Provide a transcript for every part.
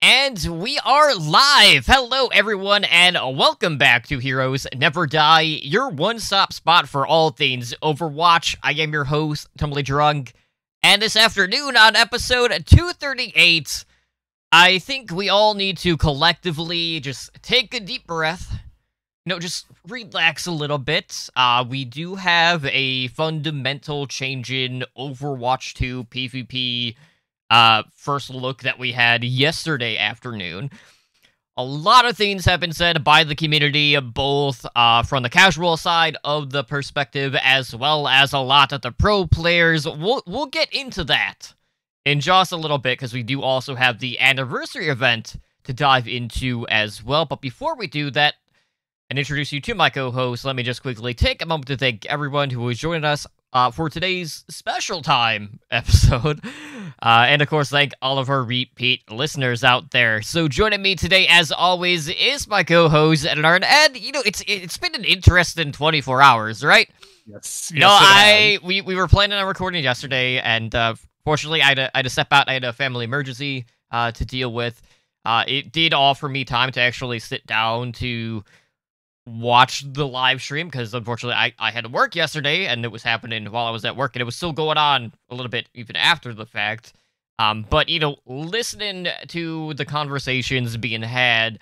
And we are live! Hello, everyone, and welcome back to Heroes Never Die, your one-stop spot for all things Overwatch. I am your host, Tumbly Drunk, and this afternoon on episode 238, I think we all need to collectively just take a deep breath, just relax a little bit. We do have a fundamental change in Overwatch 2 PvP first look that we had yesterday afternoon. A lot of things have been said by the community, both from the casual side of the perspective, as well as a lot of the pro players. We'll get into that in just a little bit, because we do also have the anniversary event to dive into as well. But before we do that, and introduce you to my co-host, let me just quickly take a moment to thank everyone who is joining us for today's special time episode. And of course, thank all of our repeat listeners out there. So joining me today, as always, is my co-host, Ednard. And, it's been an interesting 24 hours, right? Yes. We were planning on recording yesterday, and fortunately, I had to step out. I had a family emergency to deal with. It did offer me time to actually sit down to watch the live stream, because unfortunately I had to work yesterday, and it was happening while I was at work, and it was still going on a little bit even after the fact. But listening to the conversations being had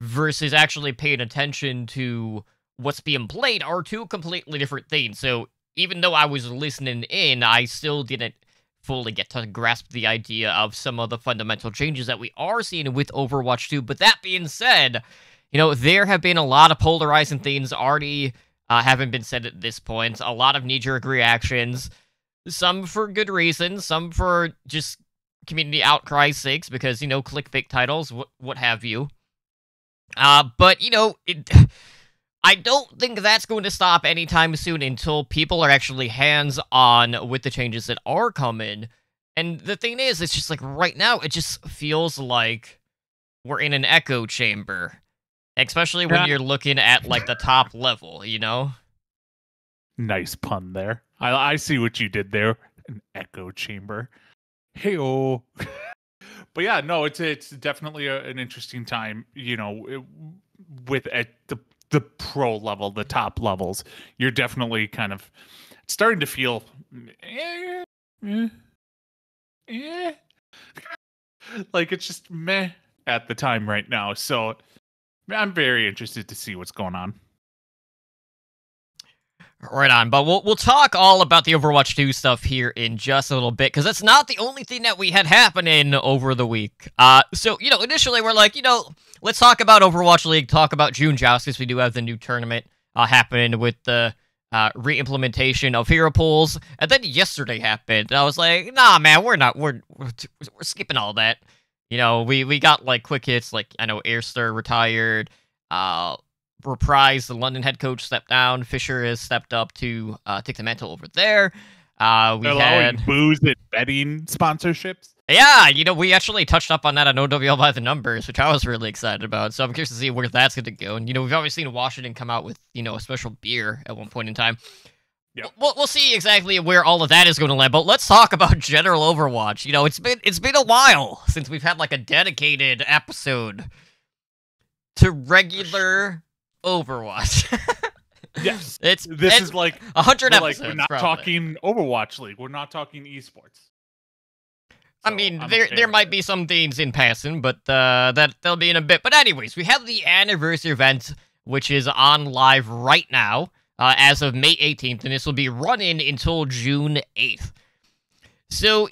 versus actually paying attention to what's being played are two completely different things. So even though I was listening in, I still didn't fully get to grasp the idea of some of the fundamental changes that we are seeing with Overwatch 2. But that being said, there have been a lot of polarizing things already haven't been said at this point. A lot of knee-jerk reactions, some for good reasons, some for just community outcry sakes, because, clickbait titles, what have you. But, I don't think that's going to stop anytime soon until people are actually hands-on with the changes that are coming. And the thing is, it's just like right now, it just feels like we're in an echo chamber. Especially when you're looking at, the top level, Nice pun there. I see what you did there. An echo chamber. Hey-oh. But yeah, no, it's definitely an interesting time, with at the pro level, the top levels. You're definitely kind of starting to feel like it's just meh at the time right now. So I'm very interested to see what's going on. Right on, but we'll talk all about the Overwatch 2 stuff here in just a little bit, because that's not the only thing that we had happening over the week. So, initially we're like, let's talk about Overwatch League, talk about June Joust, because we do have the new tournament happening with the re-implementation of hero pools, and then yesterday happened, and I was like, nah, man, we're skipping all that. We got, quick hits, I know Airster retired, Reprise, the London head coach, stepped down, Fisher has stepped up to take the mantle over there. We had booze and betting sponsorships. Yeah, we actually touched up on that on OWL by the numbers, which I was really excited about, so I'm curious to see where that's going to go. And, we've always seen Washington come out with, a special beer at one point in time. Yep. We'll see exactly where all of that is going to land, but let's talk about general Overwatch. It's been a while since we've had, a dedicated episode to regular Overwatch. Yes. This is 100 episodes. We're not talking Overwatch League. We're not talking esports. I mean, there might be some things in passing, but that'll be in a bit. But anyways, we have the anniversary event, which is on live right now, as of May 18th, and this will be running until June 8th. So,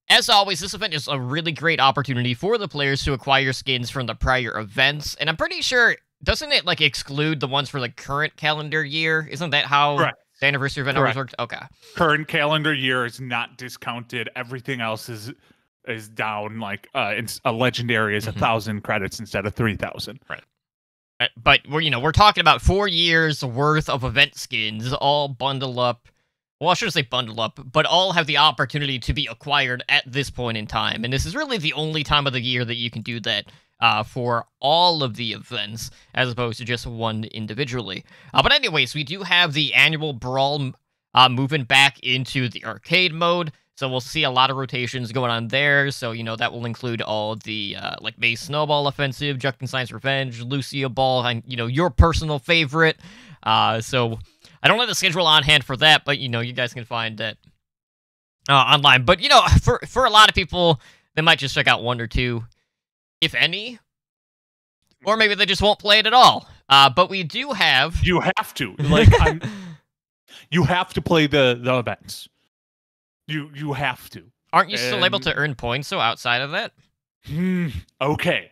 as always, this event is a really great opportunity for the players to acquire skins from the prior events, and I'm pretty sure, doesn't it, exclude the ones for the current calendar year? Isn't that how the anniversary event always worked? Okay. Current calendar year is not discounted. Everything else is down, it's a legendary is 1,000 credits instead of 3,000. Right. But we're talking about 4 years worth of event skins, all bundle up. Well, I shouldn't say bundle up, but all have the opportunity to be acquired at this point in time. And this is really the only time of the year that you can do that for all of the events, as opposed to just one individually. But anyways, we do have the annual Brawl moving back into the arcade mode. So we'll see a lot of rotations going on there. So, that will include all the like base snowball offensive, Junkenscience Revenge, Lucia Ball, and your personal favorite. So I don't have the schedule on hand for that, but you guys can find that online. But for a lot of people, they might just check out one or two, if any, or maybe they just won't play it at all. But we do have. You have to you have to play the events. You have to. Aren't you still able to earn points, so outside of that? Okay.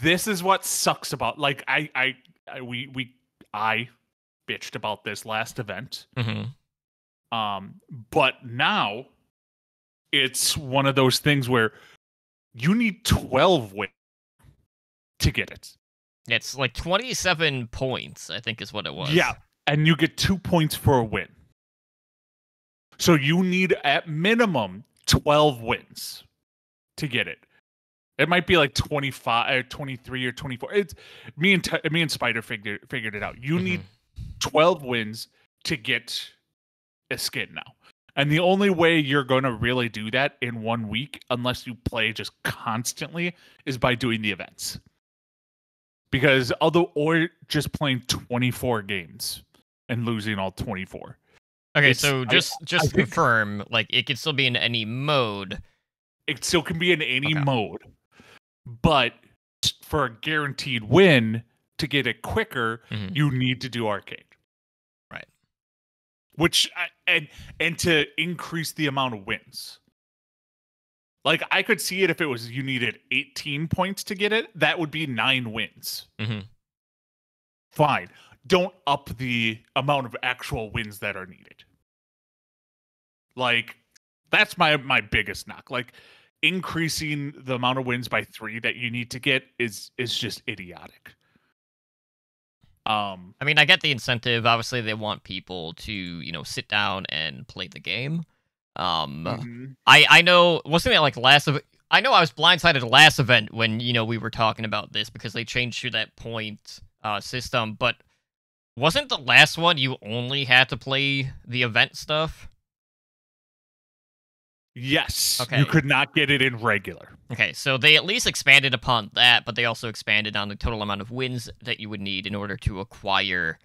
This is what sucks about, like, I bitched about this last event. But now it's one of those things where you need 12 wins to get it. It's like 27 points, I think is what it was. Yeah, and you get 2 points for a win. So you need at minimum 12 wins to get it. It might be like 25 or 23 or 24. It's me and Spider figured it out. You need 12 wins to get a skin now. And the only way you're going to really do that in 1 week, unless you play just constantly, is by doing the events. Because or just playing 24 games and losing all 24. Okay, so just confirm, like, it can still be in any mode. It still can be in any mode. But for a guaranteed win, to get it quicker, you need to do arcade. Right. Which, and to increase the amount of wins. Like, I could see it if it was you needed 18 points to get it. That would be 9 wins. Fine. Don't up the amount of actual wins that are needed. Like, that's my biggest knock. Like, increasing the amount of wins by 3 that you need to get is just idiotic. I mean, I get the incentive. Obviously, they want people to, sit down and play the game. I know, wasn't it like I know I was blindsided last event when, we were talking about this because they changed to that point system, but wasn't the last one you only had to play the event stuff? Yes. Okay. You could not get it in regular. Okay, so they at least expanded upon that, but they also expanded on the total amount of wins that you would need in order to acquire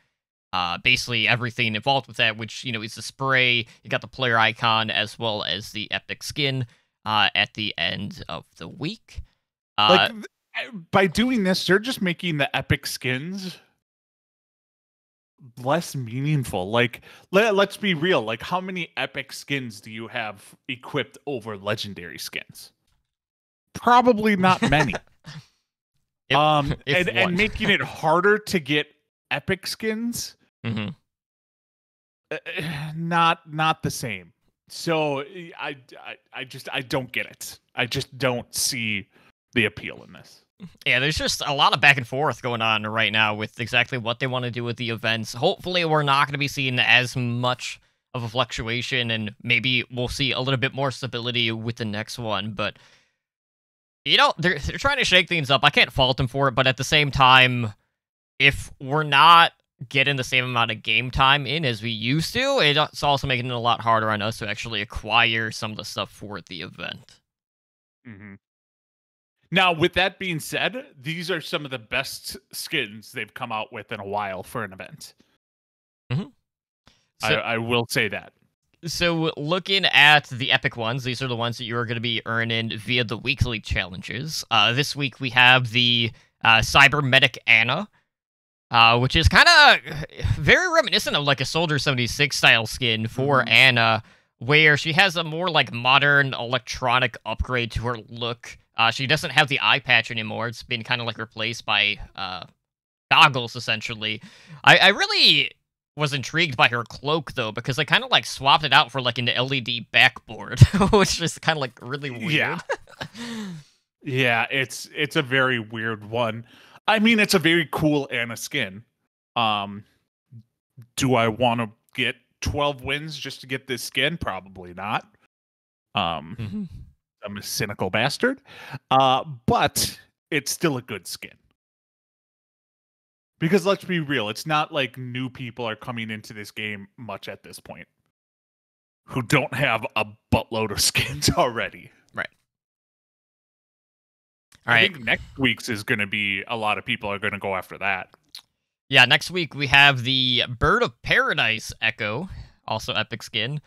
basically everything involved with that, which, is the spray, you got the player icon, as well as the epic skin at the end of the week. By doing this, they're just making the epic skins less meaningful. Like, let's be real. Like, how many epic skins do you have equipped over legendary skins? Probably not many. And making it harder to get epic skins, not the same. So I don't get it. I just don't see the appeal in this. Yeah, there's just a lot of back and forth going on right now with exactly what they want to do with the events. Hopefully, we're not going to be seeing as much of a fluctuation, and maybe we'll see a little bit more stability with the next one. But, they're trying to shake things up. I can't fault them for it, but at the same time, if we're not getting the same amount of game time in as we used to, it's also making it a lot harder on us to actually acquire some of the stuff for the event. Now, with that being said, these are some of the best skins they've come out with in a while for an event. So, I will say that. So, looking at the epic ones, these are the ones that you're going to be earning via the weekly challenges. This week, we have the Cybermedic Ana, which is kind of very reminiscent of like a Soldier 76 style skin for Ana, where she has a more like modern electronic upgrade to her look. She doesn't have the eye patch anymore. It's been kind of like replaced by goggles, essentially. I really was intrigued by her cloak, though, because I kind of like swapped it out for like an LED backboard, which is kind of like really weird. Yeah, it's a very weird one. I mean, it's a very cool Ana skin. Do I want to get 12 wins just to get this skin? Probably not. I'm a cynical bastard. But it's still a good skin. Because let's be real, it's not like new people are coming into this game much at this point. who don't have a buttload of skins already. Right. I think next week's is going to be a lot of people are going to go after that. Yeah, next week we have the Bird of Paradise Echo, also epic skin.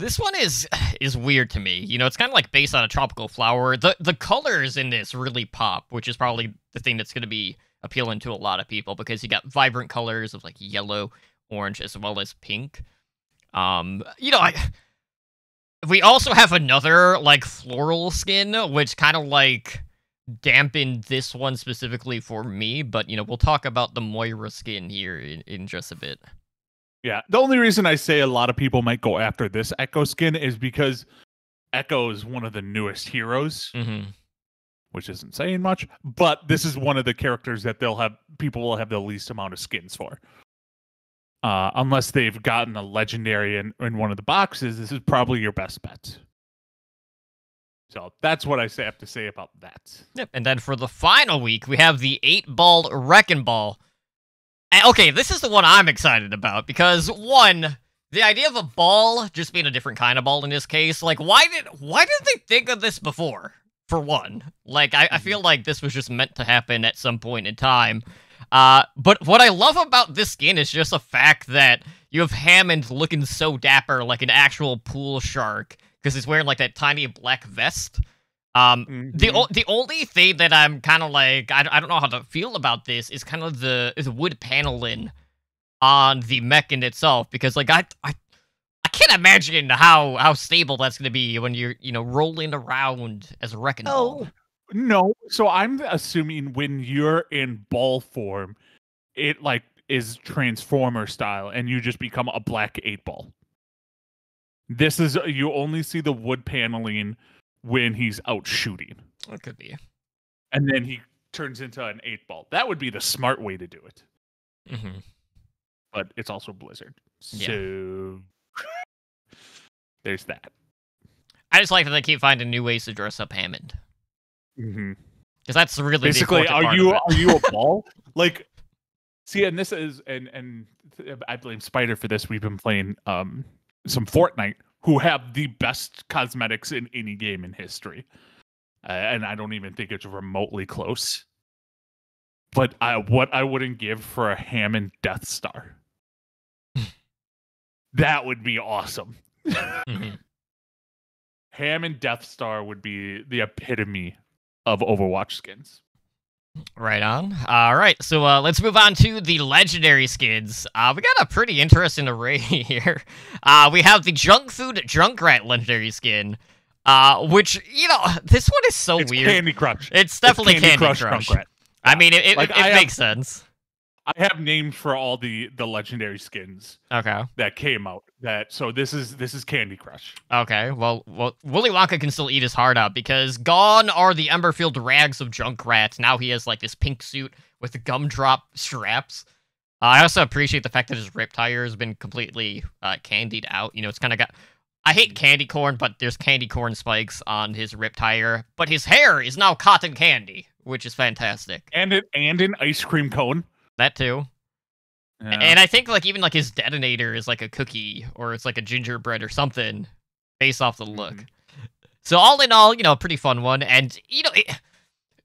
This one is weird to me. You know, it's kind of like based on a tropical flower. The colors in this really pop, which is probably the thing that's going to be appealing to a lot of people because you got vibrant colors of like yellow, orange, as well as pink. You know, we also have another like floral skin, which kind of like dampened this one specifically for me. But you know, we'll talk about the Moira skin here in just a bit. Yeah, the only reason I say a lot of people might go after this Echo skin is because Echo is one of the newest heroes, which isn't saying much. But this is one of the characters that people will have the least amount of skins for. Unless they've gotten a legendary in one of the boxes, this is probably your best bet. So that's what I have to say about that. Yep. And then for the final week, we have the 8-Ball Wrecking Ball. Okay, this is the one I'm excited about because one, the idea of a ball just being a different kind of ball in this case, like why did they think of this before? For one, like I feel like this was just meant to happen at some point in time. But what I love about this skin is just the fact that you have Hammond looking so dapper, like an actual pool shark, because he's wearing like that tiny black vest. The only thing that I'm kind of like I don't know how to feel about this is kind of the wood paneling on the mech in itself, because like I can't imagine how stable that's gonna be when you're rolling around as a wrecking ball. No, so I'm assuming when you're in ball form, it like is Transformer style, and you just become a black 8-ball. This is you only see the wood paneling when he's out shooting. It could be. And then he turns into an 8-ball. That would be the smart way to do it. But it's also Blizzard. So there's that. I just like that they keep finding new ways to dress up Hammond. Because that's really basically, the are you a ball? Like, see, and this is and I blame Spider for this. We've been playing some Fortnite, who have the best cosmetics in any game in history. And I don't even think it's remotely close. But what I wouldn't give for a Hammond Death Star. That would be awesome. Hammond Death Star would be the epitome of Overwatch skins. Right on. All right, so let's move on to the legendary skins. We got a pretty interesting array here. We have the Junk Food Junkrat legendary skin, which, this one is so it's weird. Candy Crush. It's definitely Candy Crush. Junkrat. I mean, it makes sense. I have names for all the legendary skins. Okay. That came out. So this is Candy Crush. Okay. Well, Willy Wonka can still eat his heart out because gone are the Emberfield rags of Junkrat. Now he has like this pink suit with the gumdrop straps. I also appreciate the fact that his rip tire has been completely candied out. It's kind of got. I hate candy corn, but there's candy corn spikes on his rip tire. But his hair is now cotton candy, which is fantastic. And an ice cream cone. That too. Yeah. And I think like even like his detonator is like a cookie or it's like a gingerbread or something based off the look. So all in all, a pretty fun one. And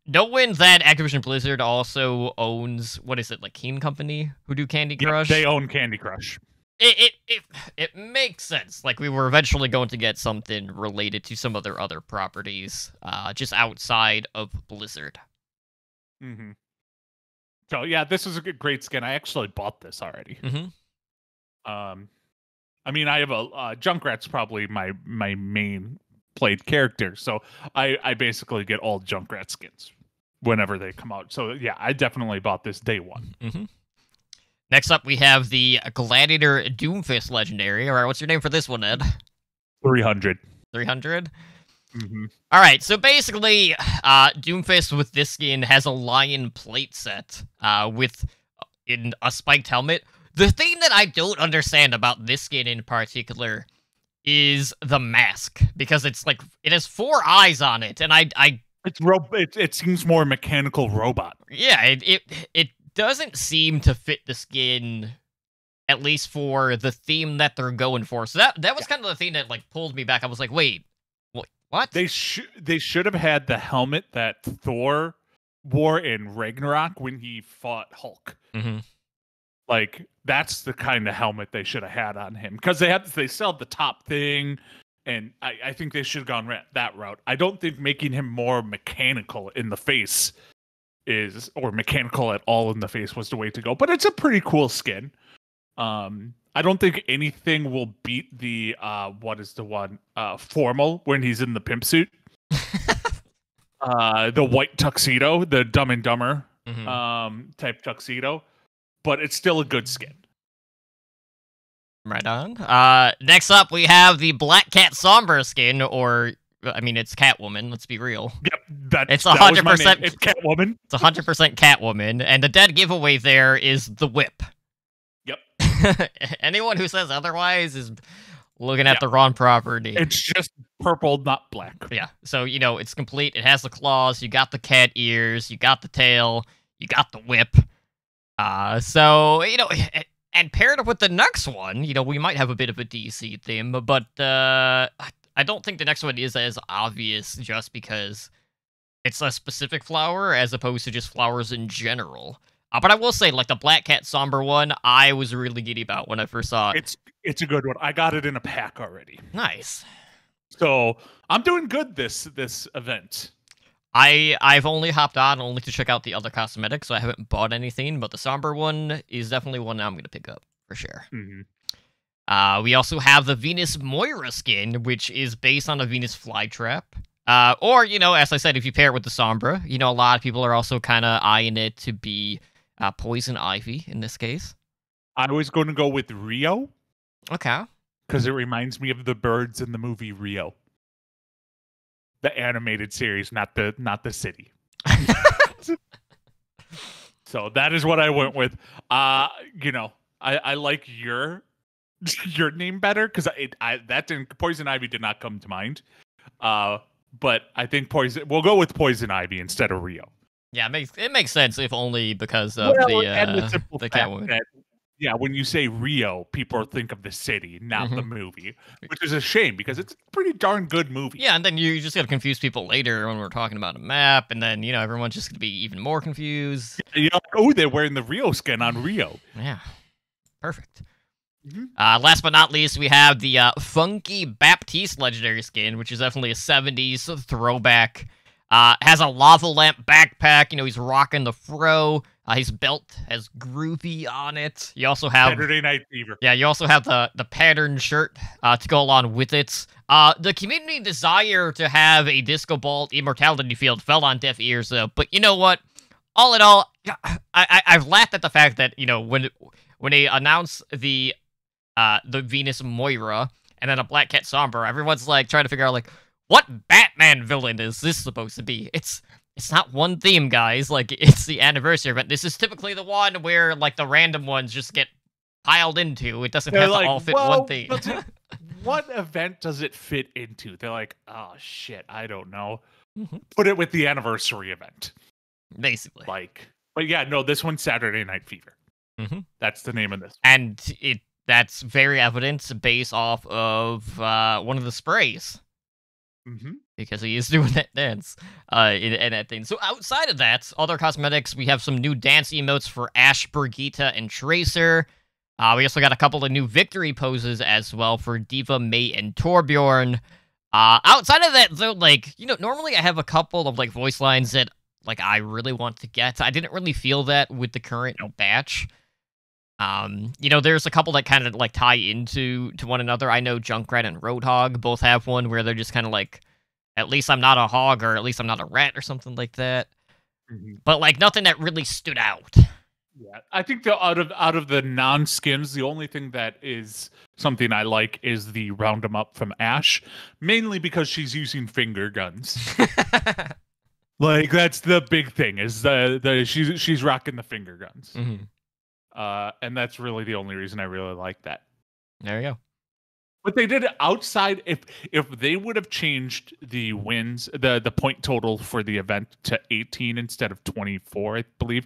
knowing that Activision Blizzard also owns, what is it, like Keen Company who do Candy Crush? Yep, they own Candy Crush. It makes sense. Like we were eventually going to get something related to some of their other properties, just outside of Blizzard. So yeah, this is a great skin. I actually bought this already. I mean, I have Junkrat's probably my main played character, so I basically get all Junkrat skins whenever they come out. So yeah, I definitely bought this day one. Next up, we have the Gladiator Doomfist legendary. All right, what's your name for this one, Ed? 300. 300. All right, so basically, Doomfist with this skin has a lion plate set with a spiked helmet. The thing that I don't understand about this skin in particular is the mask, because it's like it has 4 eyes on it, and it seems more mechanical robot. Yeah, it doesn't seem to fit the skin at least for the theme that they're going for. So that was kind of the thing that like pulled me back. I was like, wait, what? They should have had the helmet that Thor wore in Ragnarok when he fought Hulk. Mm-hmm. Like, that's the kind of helmet they should have had on him, because they still have the top thing, and I think they should have gone that route. I don't think making him more mechanical in the face or mechanical at all in the face was the way to go. But it's a pretty cool skin. I don't think anything will beat the what is the one formal when he's in the pimp suit. The white tuxedo, the Dumb and Dumber type tuxedo, but it's still a good skin. Right on. Next up we have the Black Cat Sombra skin, or I mean, it's Catwoman. Let's be real. Yep, it's 100%. It's Catwoman. It's 100% Catwoman, and the dead giveaway there is the whip. Yep. Anyone who says otherwise is looking at the wrong property. It's just purple, not black. Yeah. So it's complete. It has the claws. You got the cat ears. You got the tail. You got the whip. So and paired up with the next one, we might have a bit of a DC theme, but I don't think the next one is as obvious just because it's a specific flower as opposed to just flowers in general. But I will say, like, the Black Cat Sombra one, I was really giddy about when I first saw it. It's a good one. I got it in a pack already. Nice. So I'm doing good this event. I've only hopped on only to check out the other cosmetics, so I haven't bought anything, but the Sombra one is definitely one I'm going to pick up, for sure. Mm-hmm. We also have the Venus Moira skin, which is based on a Venus flytrap. Or, as I said, if you pair it with the Sombra, a lot of people are also kind of eyeing it to be Poison Ivy in this case. I was going to go with Rio. Okay. Because it reminds me of the birds in the movie Rio. The animated series, not the city. So that is what I went with. I like your name better because Poison Ivy did not come to mind. But I think we'll go with Poison Ivy instead of Rio. Yeah, it makes sense, if only because of the Catwoman. Yeah, when you say Rio, people think of the city, not the movie, which is a shame because it's a pretty darn good movie. Yeah, and then you just gotta confuse people later when we're talking about a map, and then everyone's just gonna be even more confused. They're wearing the Rio skin on Rio. Yeah, perfect. Mm-hmm. Last but not least, we have the Funky Baptiste legendary skin, which is definitely a 70s throwback. Has a lava lamp backpack. He's rocking the fro. His belt has groovy on it. You also have Saturday Night Fever. Yeah, you also have the pattern shirt to go along with it. The community desire to have a disco ball immortality field fell on deaf ears, though. But you know what? All in all, I've laughed at the fact that when they announce the Venus Moira and then a Black Cat Sombra, everyone's like trying to figure out like, what Batman villain is this supposed to be? It's not one theme, guys. Like, it's the anniversary event. This is typically the one where like the random ones just get piled into. It doesn't have to all fit one theme. What event does it fit into? They're like, oh shit, I don't know. Put it with the anniversary event, basically. But yeah, no, this one's Saturday Night Fever. That's the name of this. And that's very evident based off of one of the sprays. Because he is doing that dance in that thing. So outside of that, other cosmetics, we have some new dance emotes for Ash, Brigitte, and Tracer. We also got a couple of new victory poses as well for Diva, May, and Torbjorn. Outside of that, though, normally I have a couple of voice lines that I really want to get. I didn't really feel that with the current batch. There's a couple that kind of tie into one another. I know Junkrat and Roadhog both have one where they're just kind of at least I'm not a hog, or at least I'm not a rat, or something like that. But nothing that really stood out. Yeah, I think out of the non-skins, the only thing that is something I like is the round 'em up from Ash, mainly because she's using finger guns. That's the big thing is she's rocking the finger guns. And that's really the only reason I really like that. There you go. But they did it outside. If they would have changed the wins, the point total for the event to 18 instead of 24, I believe,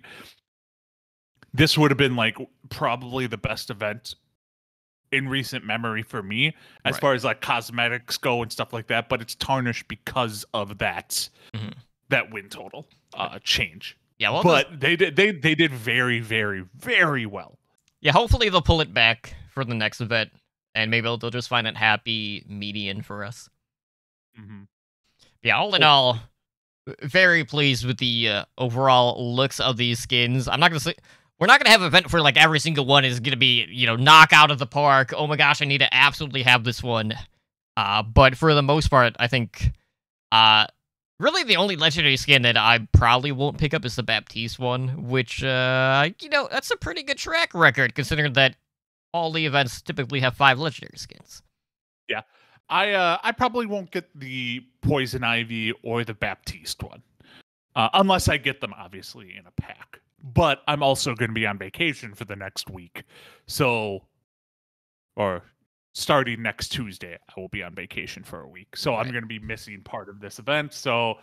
this would have been like probably the best event in recent memory for me as Right. far as like cosmetics go and stuff like that, but it's tarnished because of that that win total change. Yeah, well, But they did very, very, very well. yeah, hopefully they'll pull it back for the next event, and maybe they'll just find a happy median for us. Yeah, all in all, very pleased with the overall looks of these skins. I'm not gonna say we're not gonna have an event where like every single one is gonna be knock out of the park. Oh my gosh, I need to absolutely have this one. But for the most part, I think really the only legendary skin that I probably won't pick up is the Baptiste one, which that's a pretty good track record considering that all the events typically have 5 legendary skins. Yeah. I probably won't get the Poison Ivy or the Baptiste one. Unless I get them, obviously, in a pack. But I'm also going to be on vacation for the next week. Or starting next Tuesday, I will be on vacation for a week. So I'm going to be missing part of this event. So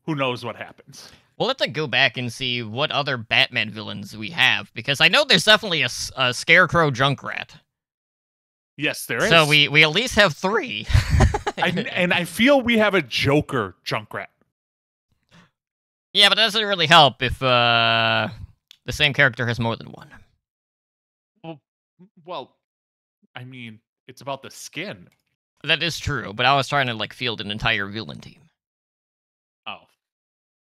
who knows what happens. We'll have to go back and see what other Batman villains we have, because I know there's definitely a Scarecrow Junkrat. Yes, there is. So we at least have 3. And I feel we have a Joker Junkrat. Yeah, but that doesn't really help if the same character has more than one. Well, I mean, it's about the skin. That is true, but I was trying to like field an entire villain team. Oh.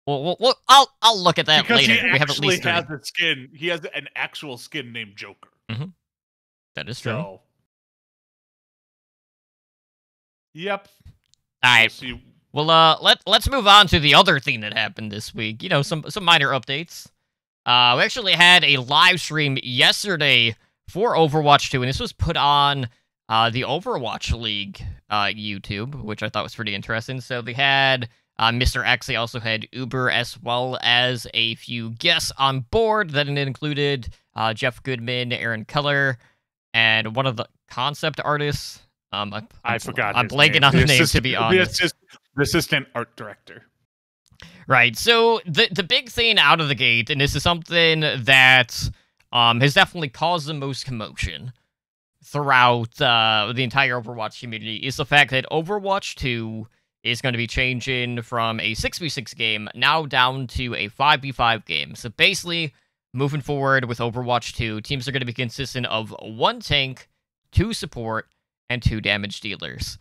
Well, I'll look at that because later. He we have at least 3. has a skin. He has an actual skin named Joker. Mm-hmm. That is true. So, yep. All right. Well, let's move on to the other thing that happened this week. Some minor updates. We actually had a live stream yesterday for Overwatch 2, and this was put on the Overwatch League YouTube, which I thought was pretty interesting. So they had Mr. X. They also had Uber, as well as a few guests on board. That included Jeff Goodman, Aaron Keller, and one of the concept artists. I forgot. I'm blanking on the name, to be honest. The assistant art director. Right. So the big thing out of the gate, and this is something that has definitely caused the most commotion throughout the entire Overwatch community, is the fact that Overwatch 2 is going to be changing from a 6v6 game now down to a 5v5 game. So basically, moving forward with Overwatch 2, teams are going to be consistent of 1 tank, 2 support, and 2 damage dealers.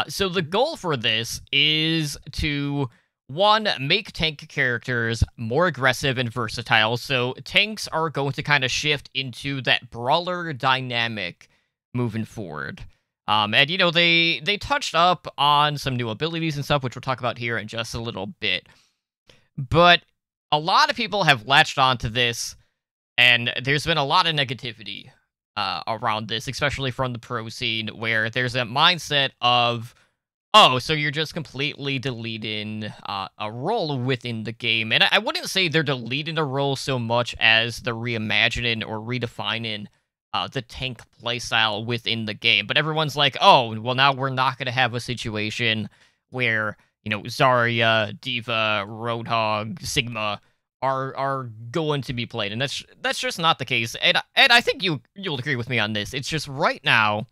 So the goal for this is to, 1, make tank characters more aggressive and versatile. So tanks are going to kind of shift into that brawler dynamic moving forward. And, they touched up on some new abilities and stuff, which we'll talk about here in just a little bit. But a lot of people have latched onto this, and there's been a lot of negativity around this, especially from the pro scene, where there's a mindset of, oh, so you're just completely deleting a role within the game. And I wouldn't say they're deleting a role so much as they're reimagining or redefining the tank playstyle within the game. But everyone's like, oh, well, now we're not going to have a situation where, Zarya, D.Va, Roadhog, Sigma are going to be played, and that's just not the case. And I think you'll agree with me on this. It's just right now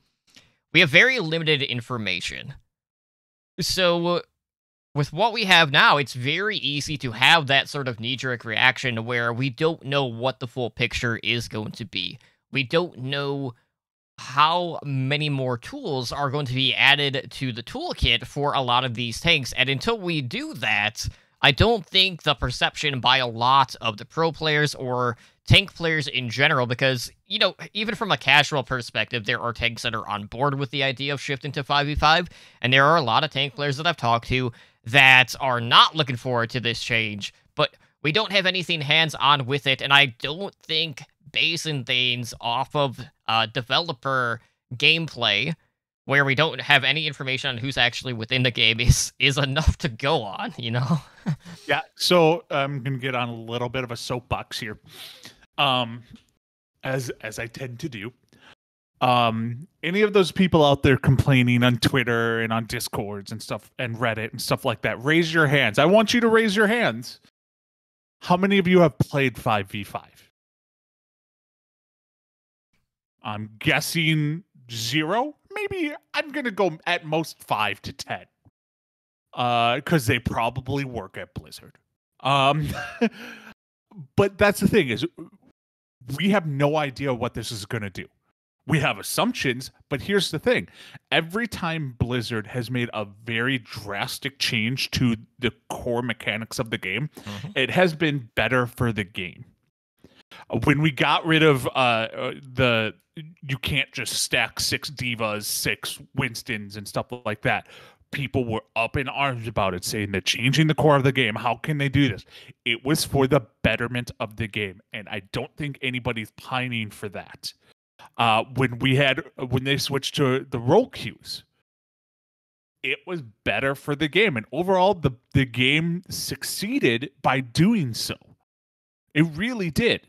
we have very limited information. So with what we have now, it's very easy to have that sort of knee-jerk reaction where we don't know what the full picture is going to be. We don't know how many more tools are going to be added to the toolkit for a lot of these tanks, and until we do that, I don't think the perception by a lot of the pro players or tank players in general, because, even from a casual perspective, there are tanks that are on board with the idea of shifting to 5v5, and there are a lot of tank players that I've talked to that are not looking forward to this change, but we don't have anything hands-on with it, and I don't think basing things off of developer gameplay, where we don't have any information on who's actually within the game, is enough to go on, Yeah, so I'm going to get on a little bit of a soapbox here. As I tend to do. Any of those people out there complaining on Twitter and on Discords and stuff and Reddit and stuff like that, raise your hands. I want you to raise your hands. How many of you have played 5v5? I'm guessing 0. Maybe I'm gonna go at most 5 to 10. Because they probably work at Blizzard. Um, but that's the thing is, we have no idea what this is gonna do. We have assumptions, but here's the thing. Every time Blizzard has made a very drastic change to the core mechanics of the game, it has been better for the game. When we got rid of you can't just stack 6 divas, 6 Winstons and stuff like that, people were up in arms about it, saying they're changing the core of the game. How can they do this? It was for the betterment of the game, and I don't think anybody's pining for that. When they switched to the role queues, it was better for the game, and overall the game succeeded by doing so. It really did.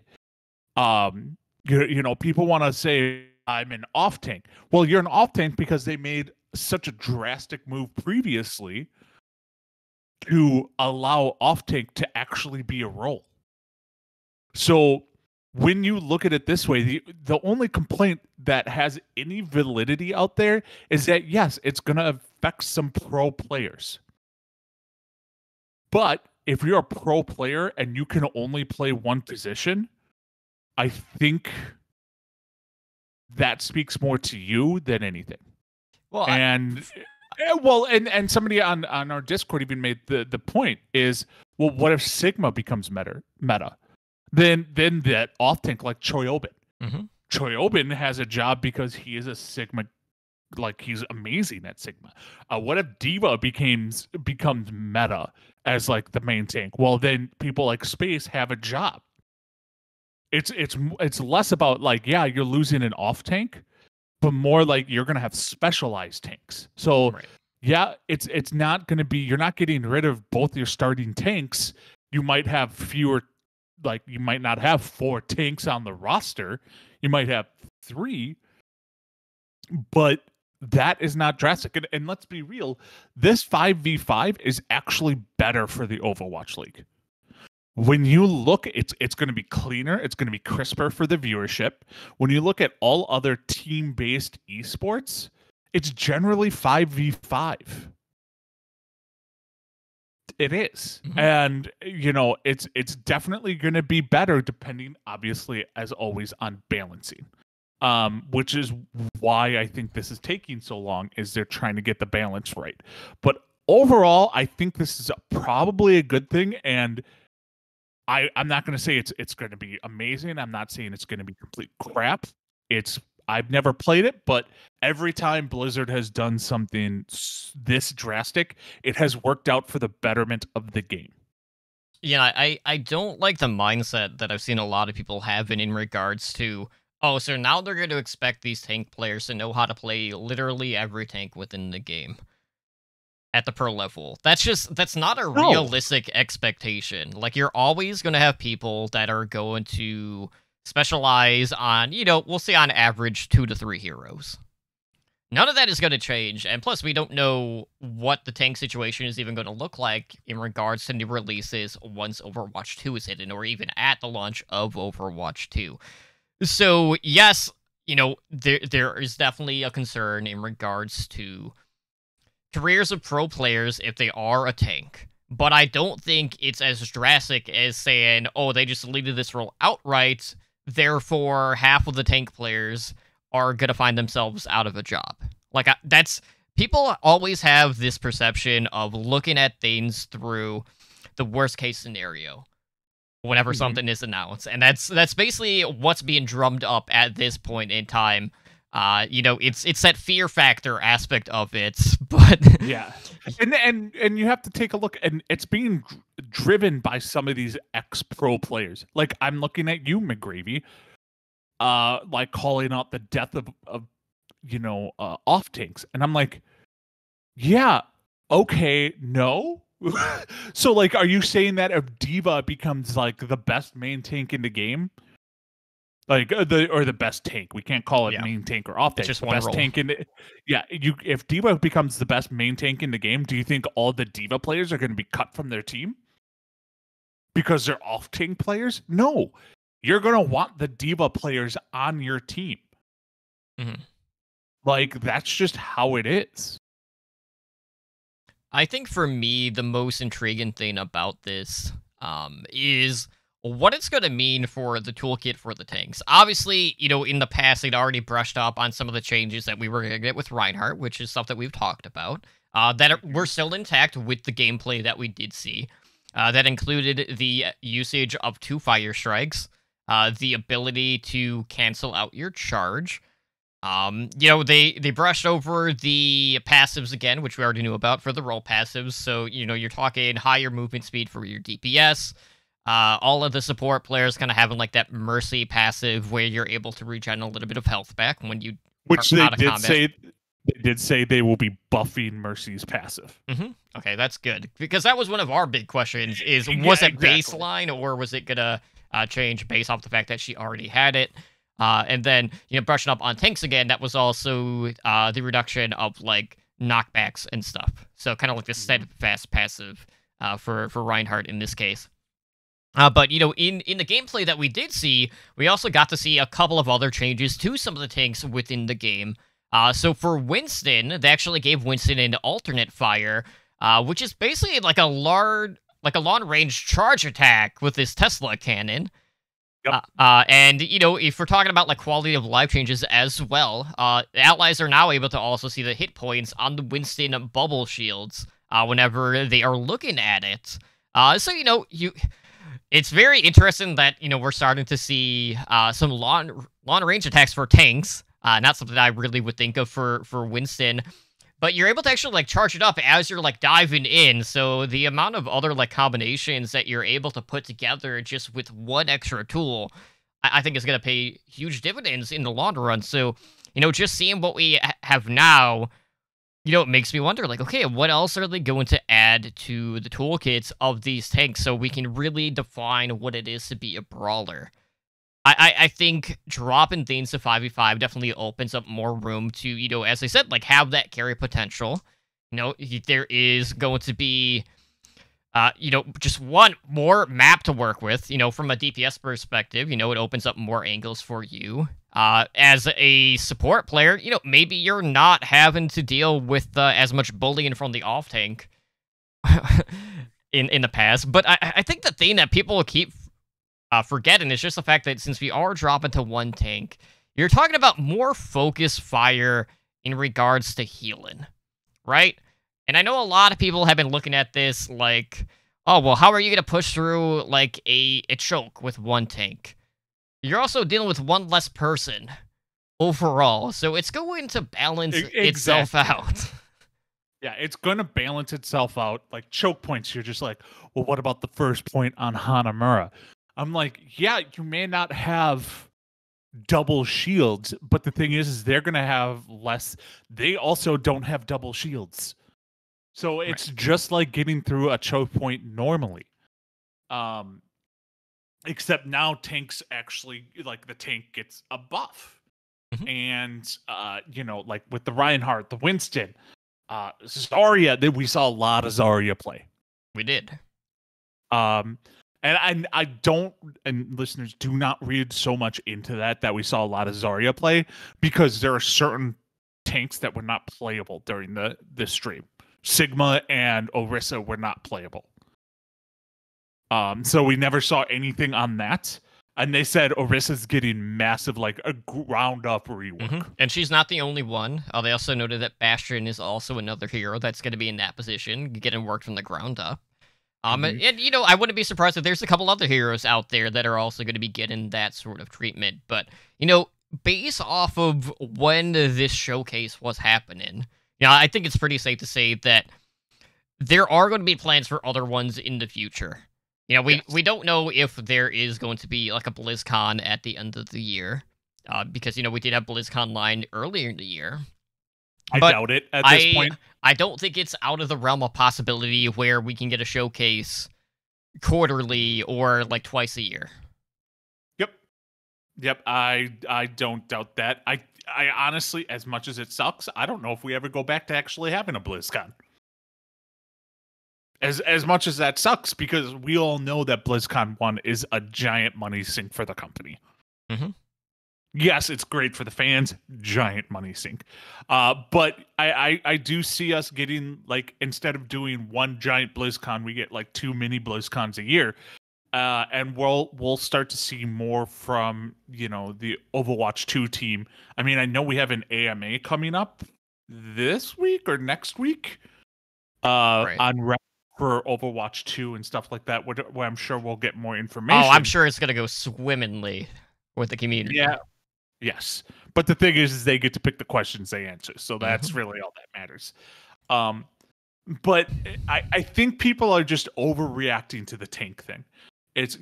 You know, people want to say I'm an off tank. Well, you're an off tank because they made such a drastic move previously to allow off tank to actually be a role. So when you look at it this way, the only complaint that has any validity out there is that, yes, it's going to affect some pro players. But if you're a pro player and you can only play one position, I think that speaks more to you than anything. Well, and somebody on our Discord even made the point is, well, what if Sigma becomes meta? Then that off tank like Choi Obin. Choi Obin has a job because he is a Sigma, like he's amazing at Sigma. What if D.Va becomes meta as like the main tank? Well, then people like Space have a job. It's less about like, yeah, you're losing an off tank, but more like you're gonna have specialized tanks. So right. Yeah, it's not gonna be, you're not getting rid of both your starting tanks. You might have fewer, like you might not have 4 tanks on the roster. You might have 3, but that is not drastic. And let's be real, this 5v5 is actually better for the Overwatch League. When you look, it's going to be cleaner. It's going to be crisper for the viewership. When you look at all other team-based esports, it's generally 5v5. It is. And, you know, it's definitely going to be better depending, obviously, as always, on balancing. Which is why I think this is taking so long, is they're trying to get the balance right. But overall, I think this is probably a good thing, and I'm not going to say it's going to be amazing. I'm not saying it's going to be complete crap. I've never played it, but every time Blizzard has done something this drastic, it has worked out for the betterment of the game. Yeah, I don't like the mindset that I've seen a lot of people have in regards to, oh, so now they're going to expect these tank players to know how to play literally every tank within the game at the pro level. That's not a realistic expectation. Like, you're always going to have people that are going to specialize on, you know, we'll say on average 2 to 3 heroes. None of that is going to change, and plus we don't know what the tank situation is even going to look like in regards to new releases once Overwatch 2 is hidden, or even at the launch of Overwatch 2. So yes, you know, there is definitely a concern in regards to careers of pro players if they are a tank. But I don't think it's as drastic as saying, oh, they just deleted this role outright, therefore half of the tank players are going to find themselves out of a job. Like, people always have this perception of looking at things through the worst case scenario whenever something is announced. And that's basically what's being drummed up at this point in time. You know, it's that fear factor aspect of it, but yeah, and you have to take a look, and it's being driven by some of these ex-pro players. Like, I'm looking at you, McGravy, like calling out the death of you know, off tanks, and I'm like, yeah, okay, no. So like, are you saying that if D.Va becomes like the best main tank in the game? Like the best tank, we can't call it main tank or off tank. It's just the one best role. tank in the, if D.Va becomes the best main tank in the game, do you think all the D.Va players are going to be cut from their team because they're off tank players? No, you're going to want the D.Va players on your team. Mhm. Like, that's just how it is. I think for me, the most intriguing thing about this is what it's going to mean for the toolkit for the tanks. Obviously, in the past, they'd already brushed up on some of the changes that we were going to get with Reinhardt, which is stuff that we've talked about, were still intact with the gameplay that we did see. That included the usage of 2 fire strikes, the ability to cancel out your charge, they brushed over the passives again, which we already knew about for the role passives. So, you're talking higher movement speed for your DPS. All of the support players kind of having like that mercy passive where you're able to regen a little bit of health back when you Which are they out of did combat. say. They did say they will be buffing Mercy's passive. Okay, that's good, because that was one of our big questions: was it exactly. baseline, or was it gonna change based off the fact that she already had it? And then, brushing up on tanks again, that was also the reduction of like knockbacks and stuff. So kind of like the steadfast passive for Reinhardt in this case. But in the gameplay that we did see, we also got to see a couple of other changes to some of the tanks within the game. So for Winston, they actually gave Winston an alternate fire, which is basically like a long-range charge attack with his Tesla cannon. Yep. And if we're talking about like quality of life changes as well, allies are now able to also see the hit points on the Winston bubble shields whenever they are looking at it. So it's very interesting that we're starting to see some long range attacks for tanks. Not something I really would think of for Winston. But you're able to actually like charge it up as you're like diving in. So the amount of other like combinations that you're able to put together just with one extra tool, I think is going to pay huge dividends in the long run. So, just seeing what we have now, it makes me wonder, like, okay, what else are they going to add to the toolkits of these tanks so we can really define what it is to be a brawler? I think dropping things to 5v5 definitely opens up more room to, as I said, like, have that carry potential. There is going to be, just one more map to work with, from a DPS perspective. It opens up more angles for you. As a support player, maybe you're not having to deal with as much bullying from the off tank in the past. But I think the thing that people keep forgetting is just the fact that since we are dropping to 1 tank, you're talking about more focused fire in regards to healing, right? And I know a lot of people have been looking at this like, oh, well, how are you going to push through like a choke with 1 tank? You're also dealing with 1 less person overall, so it's going to balance itself out. Yeah, it's going to balance itself out. Like choke points, you're just like, well, what about the first point on Hanamura? I'm like, yeah, you may not have double shields, but the thing is they're going to have less. They also don't have double shields. So it's just like getting through a choke point normally. Except now tanks actually, like, the tank gets a buff. And, like with the Reinhardt, the Winston, Zarya, we saw a lot of Zarya play. We did. And I don't, and listeners, do not read so much into that we saw a lot of Zarya play, because there are certain tanks that were not playable during the stream. Sigma and Orisa were not playable. So we never saw anything on that. And they said Orisa's getting massive, like, a ground up rework. And she's not the only one. They also noted that Bastion is also another hero that's going to be in that position, getting worked from the ground up. And I wouldn't be surprised if there's a couple other heroes out there that are also going to be getting that sort of treatment. But, based off of when this showcase was happening, I think it's pretty safe to say that there are going to be plans for other ones in the future. We don't know if there is going to be like a BlizzCon at the end of the year, because we did have BlizzCon line earlier in the year. I doubt it at this point. I don't think it's out of the realm of possibility where we can get a showcase quarterly or like twice a year. Yep. I don't doubt that. I honestly, as much as it sucks, I don't know if we ever go back to actually having a BlizzCon. As much as that sucks, because we all know that BlizzCon 1 is a giant money sink for the company. Yes, it's great for the fans. Giant money sink. But I do see us getting, like, instead of doing one giant BlizzCon, we get like 2 mini BlizzCons a year. And we'll start to see more from, the Overwatch 2 team. I mean, I know we have an AMA coming up this week or next week Right. on for Overwatch 2 and stuff like that, where I'm sure we'll get more information. Oh, I'm sure it's gonna go swimmingly with the community. Yeah. Yes. But the thing is they get to pick the questions they answer. So that's really all that matters. But I think people are just overreacting to the tank thing.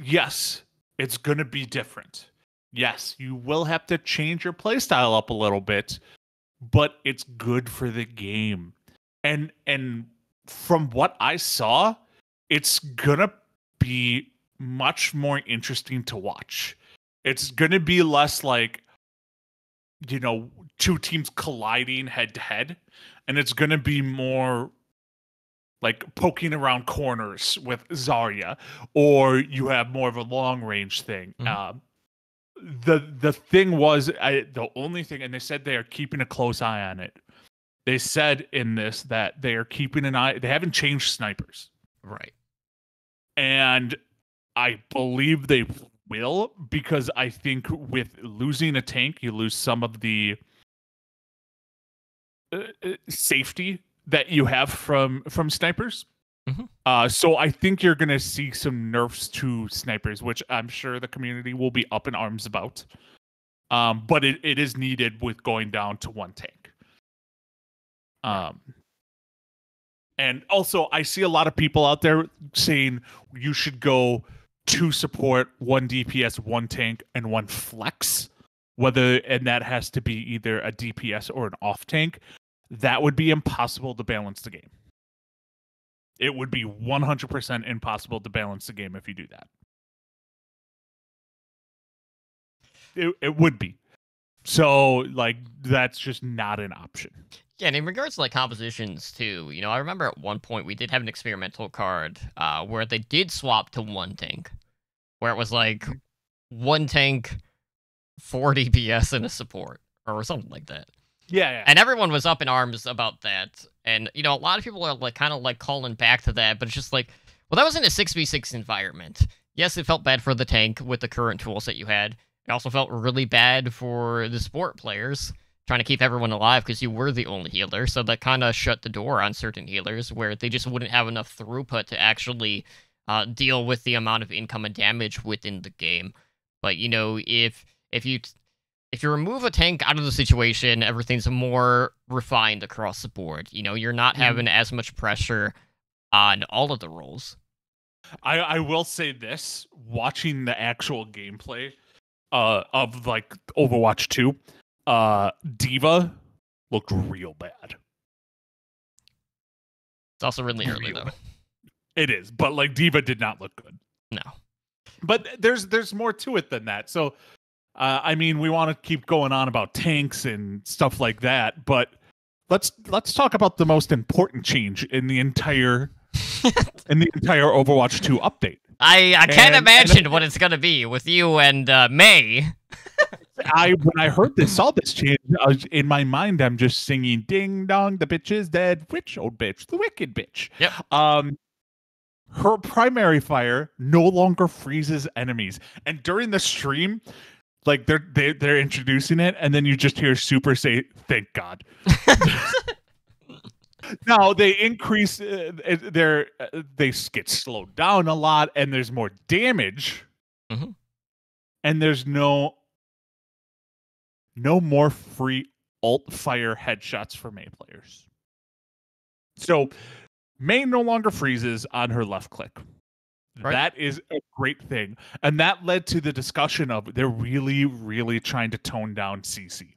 Yes, it's going to be different. Yes, you will have to change your playstyle up a little bit, but it's good for the game. And from what I saw, it's going to be much more interesting to watch. It's going to be less like, two teams colliding head to head, and it's going to be more like poking around corners with Zarya, or you have more of a long range thing. The thing was, the only thing, and they said they are keeping a close eye on it. They said in this that they are keeping an eye. They haven't changed snipers, Right? And I believe they will, because I think with losing a tank, you lose some of the safety that you have from snipers. So I think you're going to see some nerfs to snipers, which I'm sure the community will be up in arms about. But it is needed with going down to one tank. And also, I see a lot of people out there saying you should go 2 support, 1 DPS, 1 tank, and 1 flex. And that has to be either a DPS or an off tank. That would be impossible to balance the game. It would be 100% impossible to balance the game if you do that. It would be. So, like, that's just not an option. Yeah, and in regards to, like, compositions, too, I remember at one point we did have an experimental card where they did swap to 1 tank, where it was, like, 1 tank, 4 DPS, and a support, or something like that. Yeah. And everyone was up in arms about that. And, a lot of people are, like, kind of, like, calling back to that, but it's just like, well, that was in a 6v6 environment. Yes, it felt bad for the tank with the current tools that you had. It also felt really bad for the support players, trying to keep everyone alive because you were the only healer, so that kind of shut the door on certain healers, where they just wouldn't have enough throughput to actually deal with the amount of income and damage within the game. But, if you remove a tank out of the situation, everything's more refined across the board. You're not having as much pressure on all of the roles. I will say this, watching the actual gameplay of, like, Overwatch 2, D.Va looked real bad. It's also really early, though. It is, but, like, D.Va did not look good. No. But there's more to it than that. So, I mean, we want to keep going on about tanks and stuff like that, but let's talk about the most important change in the entire Overwatch 2 update. I can't imagine what it's gonna be with you and May. When I saw this change, in my mind, I'm just singing "Ding dong, the bitch is dead, which old bitch, the wicked bitch." Yep. Her primary fire no longer freezes enemies, and during the stream, like they're introducing it, and then you just hear Super say, "Thank God." Now they increase they get slowed down a lot, and there's more damage, and there's no more free alt fire headshots for Mei players. So Mei no longer freezes on her left click. Right. That is a great thing, and that led to the discussion of they're really, really trying to tone down CC.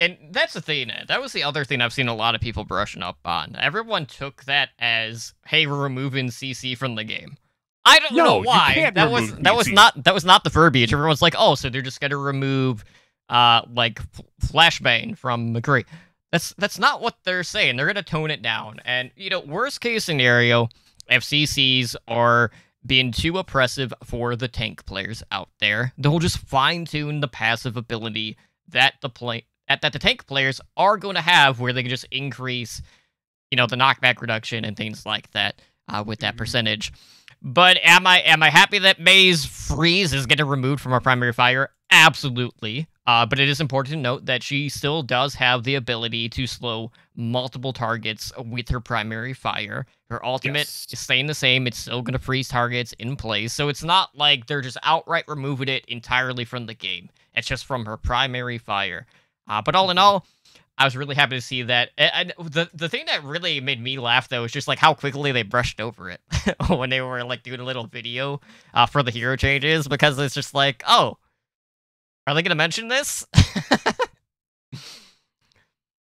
And that's the thing. That was the other thing I've seen a lot of people brushing up on. Everyone took that as, "Hey, we're removing CC from the game." I don't know why. That was not the verbiage. Everyone's like, "Oh, so they're just gonna remove, like flashbang from McCree." That's not what they're saying. They're gonna tone it down. And worst case scenario, if CCs are being too oppressive for the tank players out there. They'll just fine tune the passive ability that the tank players are going to have, where they can just increase, the knockback reduction and things like that with that percentage. But am I happy that Mei's freeze is getting removed from our primary fire? Absolutely. But it is important to note that she still does have the ability to slow multiple targets with her primary fire. Her ultimate is staying the same. It's still going to freeze targets in place. So it's not like they're just outright removing it entirely from the game. It's just from her primary fire. But all in all, I was really happy to see that. And the thing that really made me laugh, though, is just like how quickly they brushed over it when they were like doing a little video for the hero changes, because it's just like, oh, are they going to mention this?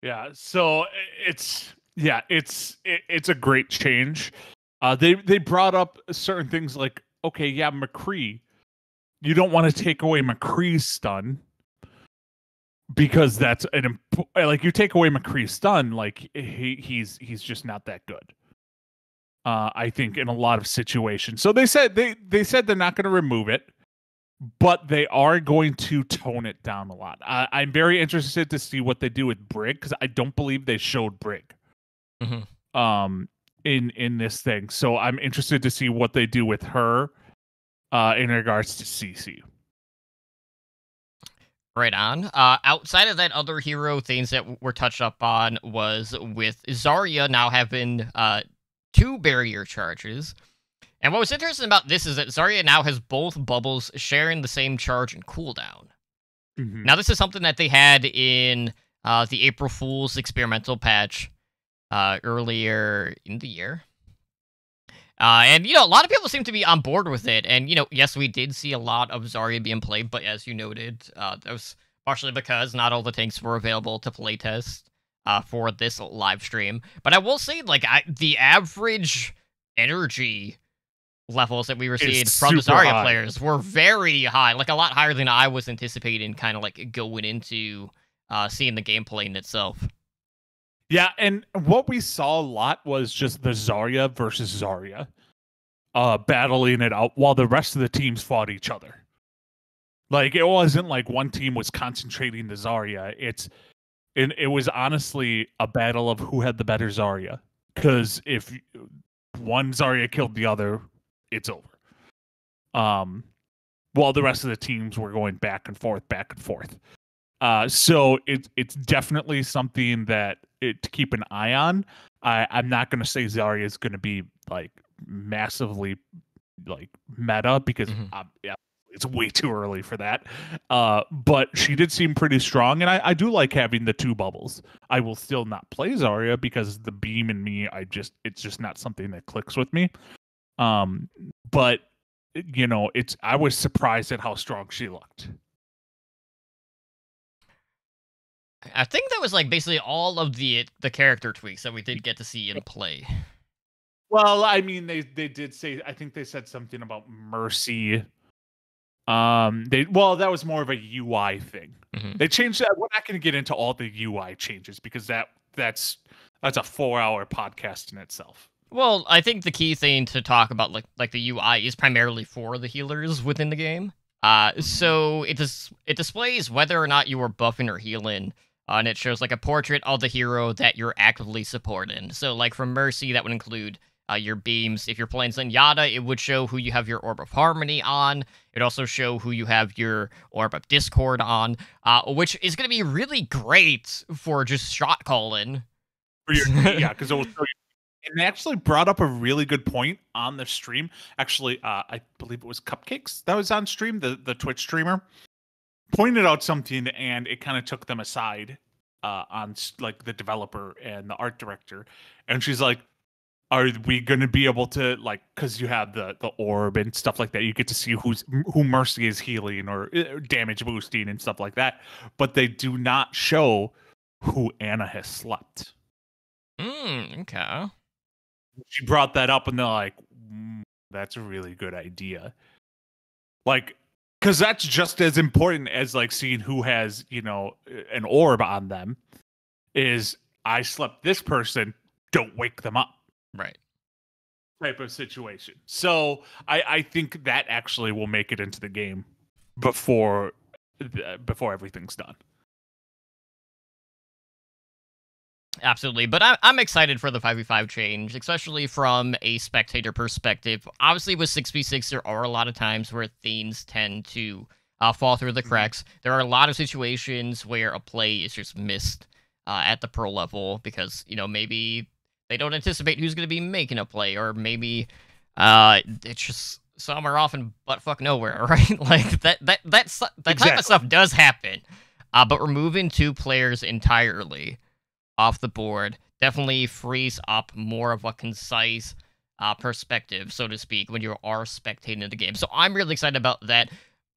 Yeah, so it's a great change. They brought up certain things like, okay, yeah, McCree, you don't want to take away McCree's stun, because that's like, you take away McCree's stun, like he's just not that good. I think in a lot of situations. So they said they're not going to remove it, but they are going to tone it down a lot. I'm very interested to see what they do with Brig, because I don't believe they showed Brig in this thing. So I'm interested to see what they do with her in regards to CC. Right on. Outside of that, other hero things that were touched up on was with Zarya now having 2 barrier charges. And what was interesting about this is that Zarya now has both bubbles sharing the same charge and cooldown. Now, this is something that they had in the April Fool's experimental patch earlier in the year. And, a lot of people seem to be on board with it. And, yes, we did see a lot of Zarya being played, but as you noted, that was partially because not all the tanks were available to playtest for this live stream. But I will say, like, the average energy levels that we were seeing from the Zarya players were very high, like a lot higher than I was anticipating, kind of like going into seeing the gameplay in itself. Yeah, and what we saw a lot was just the Zarya versus Zarya battling it out while the rest of the teams fought each other. Like, it wasn't like one team was concentrating the Zarya. It was honestly a battle of who had the better Zarya. Because if one Zarya killed the other, it's over. While the rest of the teams were going back and forth. So it's definitely something that to keep an eye on. I'm not going to say Zarya is going to be like massively like meta, because it's way too early for that. But she did seem pretty strong, and I do like having the 2 bubbles. I will still not play Zarya because the beam in me, it's just not something that clicks with me. But I was surprised at how strong she looked. I think that was like basically all of the character tweaks that we did get to see in play. Well, I mean, they did say, I think they said something about Mercy. That was more of a UI thing. They changed that. We're not going to get into all the UI changes, because that's a 4-hour podcast in itself. Well, I think the key thing to talk about, like the UI, is primarily for the healers within the game. So it displays whether or not you are buffing or healing, and it shows like a portrait of the hero that you're actively supporting. So, like for Mercy, that would include your beams. If you're playing Zenyatta, it would show who you have your Orb of Harmony on. It'd also show who you have your Orb of Discord on, which is going to be really great for just shot calling. Yeah, because it will show you. And they actually brought up a really good point on the stream. Actually, I believe it was Cupcakes that was on stream, the Twitch streamer, pointed out something, and it kind of took them aside on like the developer and the art director. And she's like, are we going to be able to, like, because you have the orb and stuff like that, you get to see who Mercy is healing or damage boosting and stuff like that. But they do not show who Ana has slept. Okay. She brought that up, and they're like, that's a really good idea. Like, because that's just as important as like seeing who has, an orb on them. Is I slept this person, don't wake them up. Right. type of situation. So I think that actually will make it into the game before everything's done. Absolutely, but I'm excited for the 5v5 change, especially from a spectator perspective. Obviously, with 6v6, there are a lot of times where things tend to fall through the cracks. There are a lot of situations where a play is just missed at the pro level because, maybe they don't anticipate who's going to be making a play, or maybe it's just somewhere off in buttfuck nowhere, right? Like, that type of stuff does happen. But removing 2 players entirely off the board definitely frees up more of a concise perspective, so to speak, when you are spectating the game. So I'm really excited about that.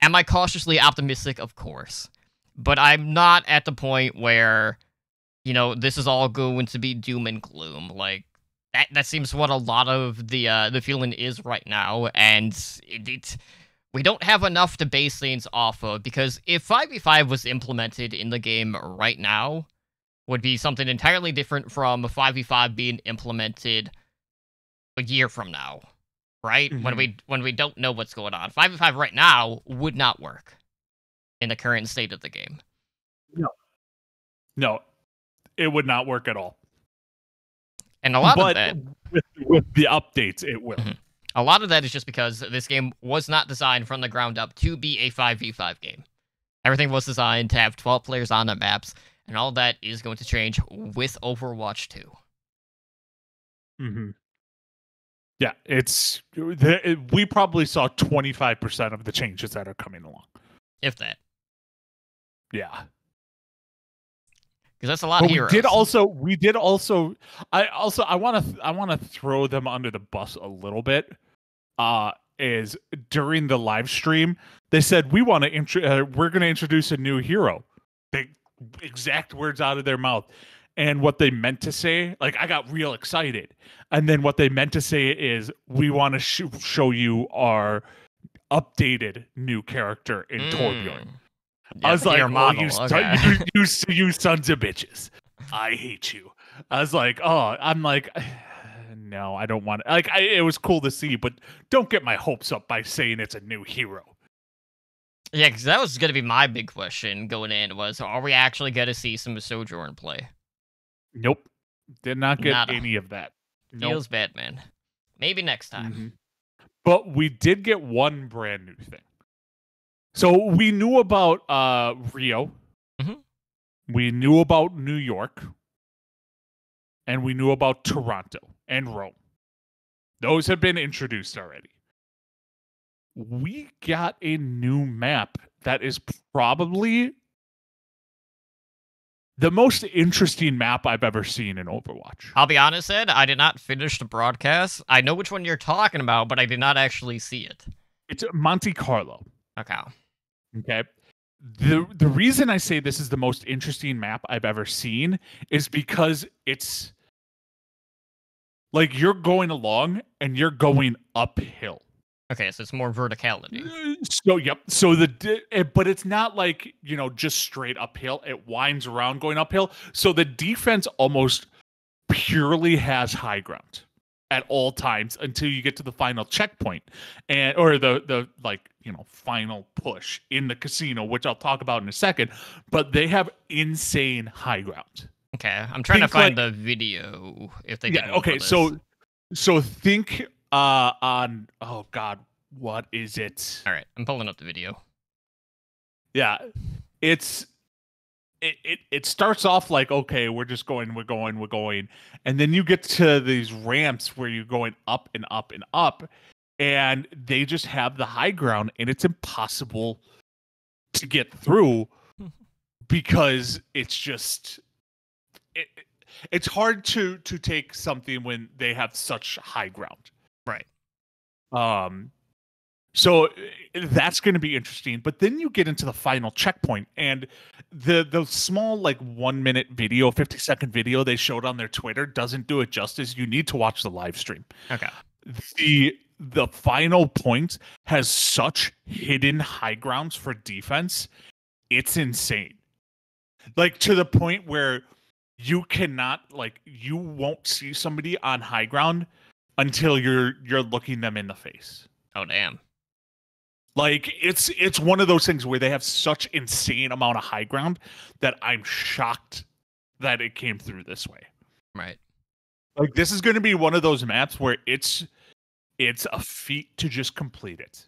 Am I cautiously optimistic? Of course. But I'm not at the point where, this is all going to be doom and gloom. Like, that seems what a lot of the feeling is right now, and we don't have enough to base things off of, because if 5v5 was implemented in the game right now, would be something entirely different from 5v5 being implemented a year from now, right? Mm-hmm. When we don't know what's going on. 5v5 right now would not work in the current state of the game. No, it would not work at all. And a lot of that, with the updates, it will. Mm-hmm. A lot of that is just because this game was not designed from the ground up to be a 5v5 game. Everything was designed to have 12 players on the maps, and all that is going to change with Overwatch 2. Mm-hmm. Yeah, we probably saw 25% of the changes that are coming along. If that. Yeah. Because that's a lot of heroes. We did also I want to throw them under the bus a little bit. Is during the live stream they said we're going to introduce a new hero. Big exact words out of their mouth. And what they meant to say, like, I got real excited. And then what they meant to say is, we want to show you our updated new character in Torbjorn. Yeah, I was like, model. you sons of bitches. I hate you. I was like, I'm like, no, I don't want it. It was cool to see, but don't get my hopes up by saying it's a new hero. Yeah, because that was going to be my big question going in, was, are we actually going to see some Sojourn play? Nope. Did not get any of that. Feels bad, man. Maybe next time. Mm-hmm. But we did get one brand new thing. So we knew about Rio. Mm-hmm. We knew about New York. And we knew about Toronto and Rome. Those have been introduced already. We got a new map that is probably the most interesting map I've ever seen in Overwatch. I'll be honest, Ed, I did not finish the broadcast. I know which one you're talking about, but I did not actually see it. It's Monte Carlo. Okay. The reason I say this is the most interesting map I've ever seen is because it's like you're going along and you're going uphill. Okay, so it's more verticality. So, yep. So but it's not like, just straight uphill. It winds around going uphill. So the defense almost purely has high ground at all times until you get to the final checkpoint or the final push in the casino, which I'll talk about in a second. But they have insane high ground. Okay, I'm trying to find the video if they did. Yeah. Okay. So think on, oh God, what is it? All right, I'm pulling up the video. Yeah, it starts off like, okay, we're going, and then you get to these ramps where you're going up and up and up, and they just have the high ground, and it's impossible to get through because it's just it's hard to take something when they have such high ground. Right. So that's going to be interesting. But then you get into the final checkpoint, and the small 1 minute video, 50-second video they showed on their Twitter doesn't do it justice. You need to watch the live stream. Okay. The final point has such hidden high grounds for defense. It's insane. To the point where you cannot, you won't see somebody on high ground until you're looking them in the face. Oh damn. Like it's one of those things where they have such insane amount of high ground that I'm shocked that it came through this way. Right. Like this is going to be one of those maps where it's a feat to just complete it.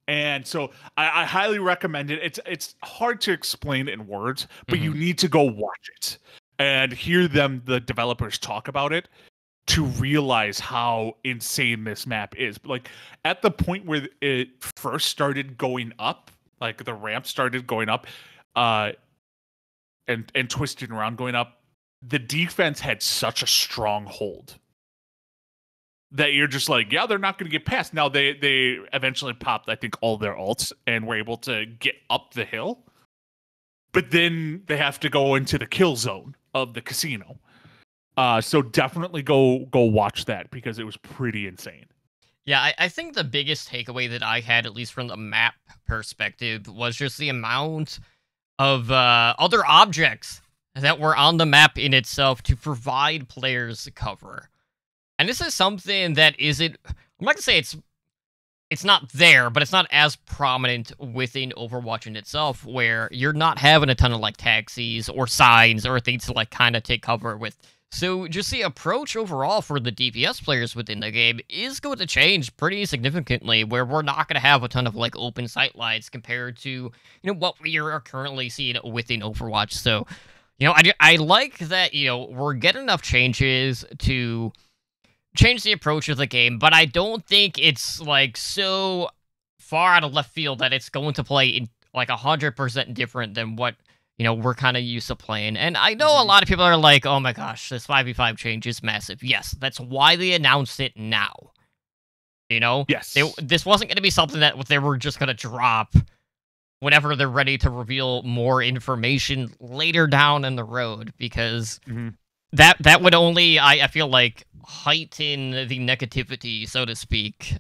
And so I highly recommend it. It's hard to explain in words, but you need to go watch it and hear the developers talk about it to realize how insane this map is. Like at the point where it first started going up, like the ramp started going up, and twisting around going up, the defense had such a strong hold that you're just like, yeah, they're not going to get past. Now they eventually popped, I think, all their ults and were able to get up the hill, but then they have to go into the kill zone of the casino. So definitely go watch that because it was pretty insane. Yeah, I think the biggest takeaway that I had, at least from the map perspective, was just the amount of other objects that were on the map in itself to provide players cover. And this is something that isn't, I'm not gonna say it's not there, but it's not as prominent within Overwatch in itself, where you're not having a ton of like taxis or signs or things to like kind of take cover with. So just the approach overall for the DPS players within the game is going to change pretty significantly, where we're not going to have a ton of like open sight lines compared to, what we are currently seeing within Overwatch. So, I like that, we're getting enough changes to change the approach of the game, but I don't think it's like so far out of left field that it's going to play in like 100% different than what we're kind of used to playing. And I know a lot of people are like, oh my gosh, this 5v5 change is massive. Yes, that's why they announced it now. Yes, this wasn't going to be something that they were just going to drop whenever they're ready to reveal more information later down in the road, because that would only, I feel like, heighten the negativity, so to speak,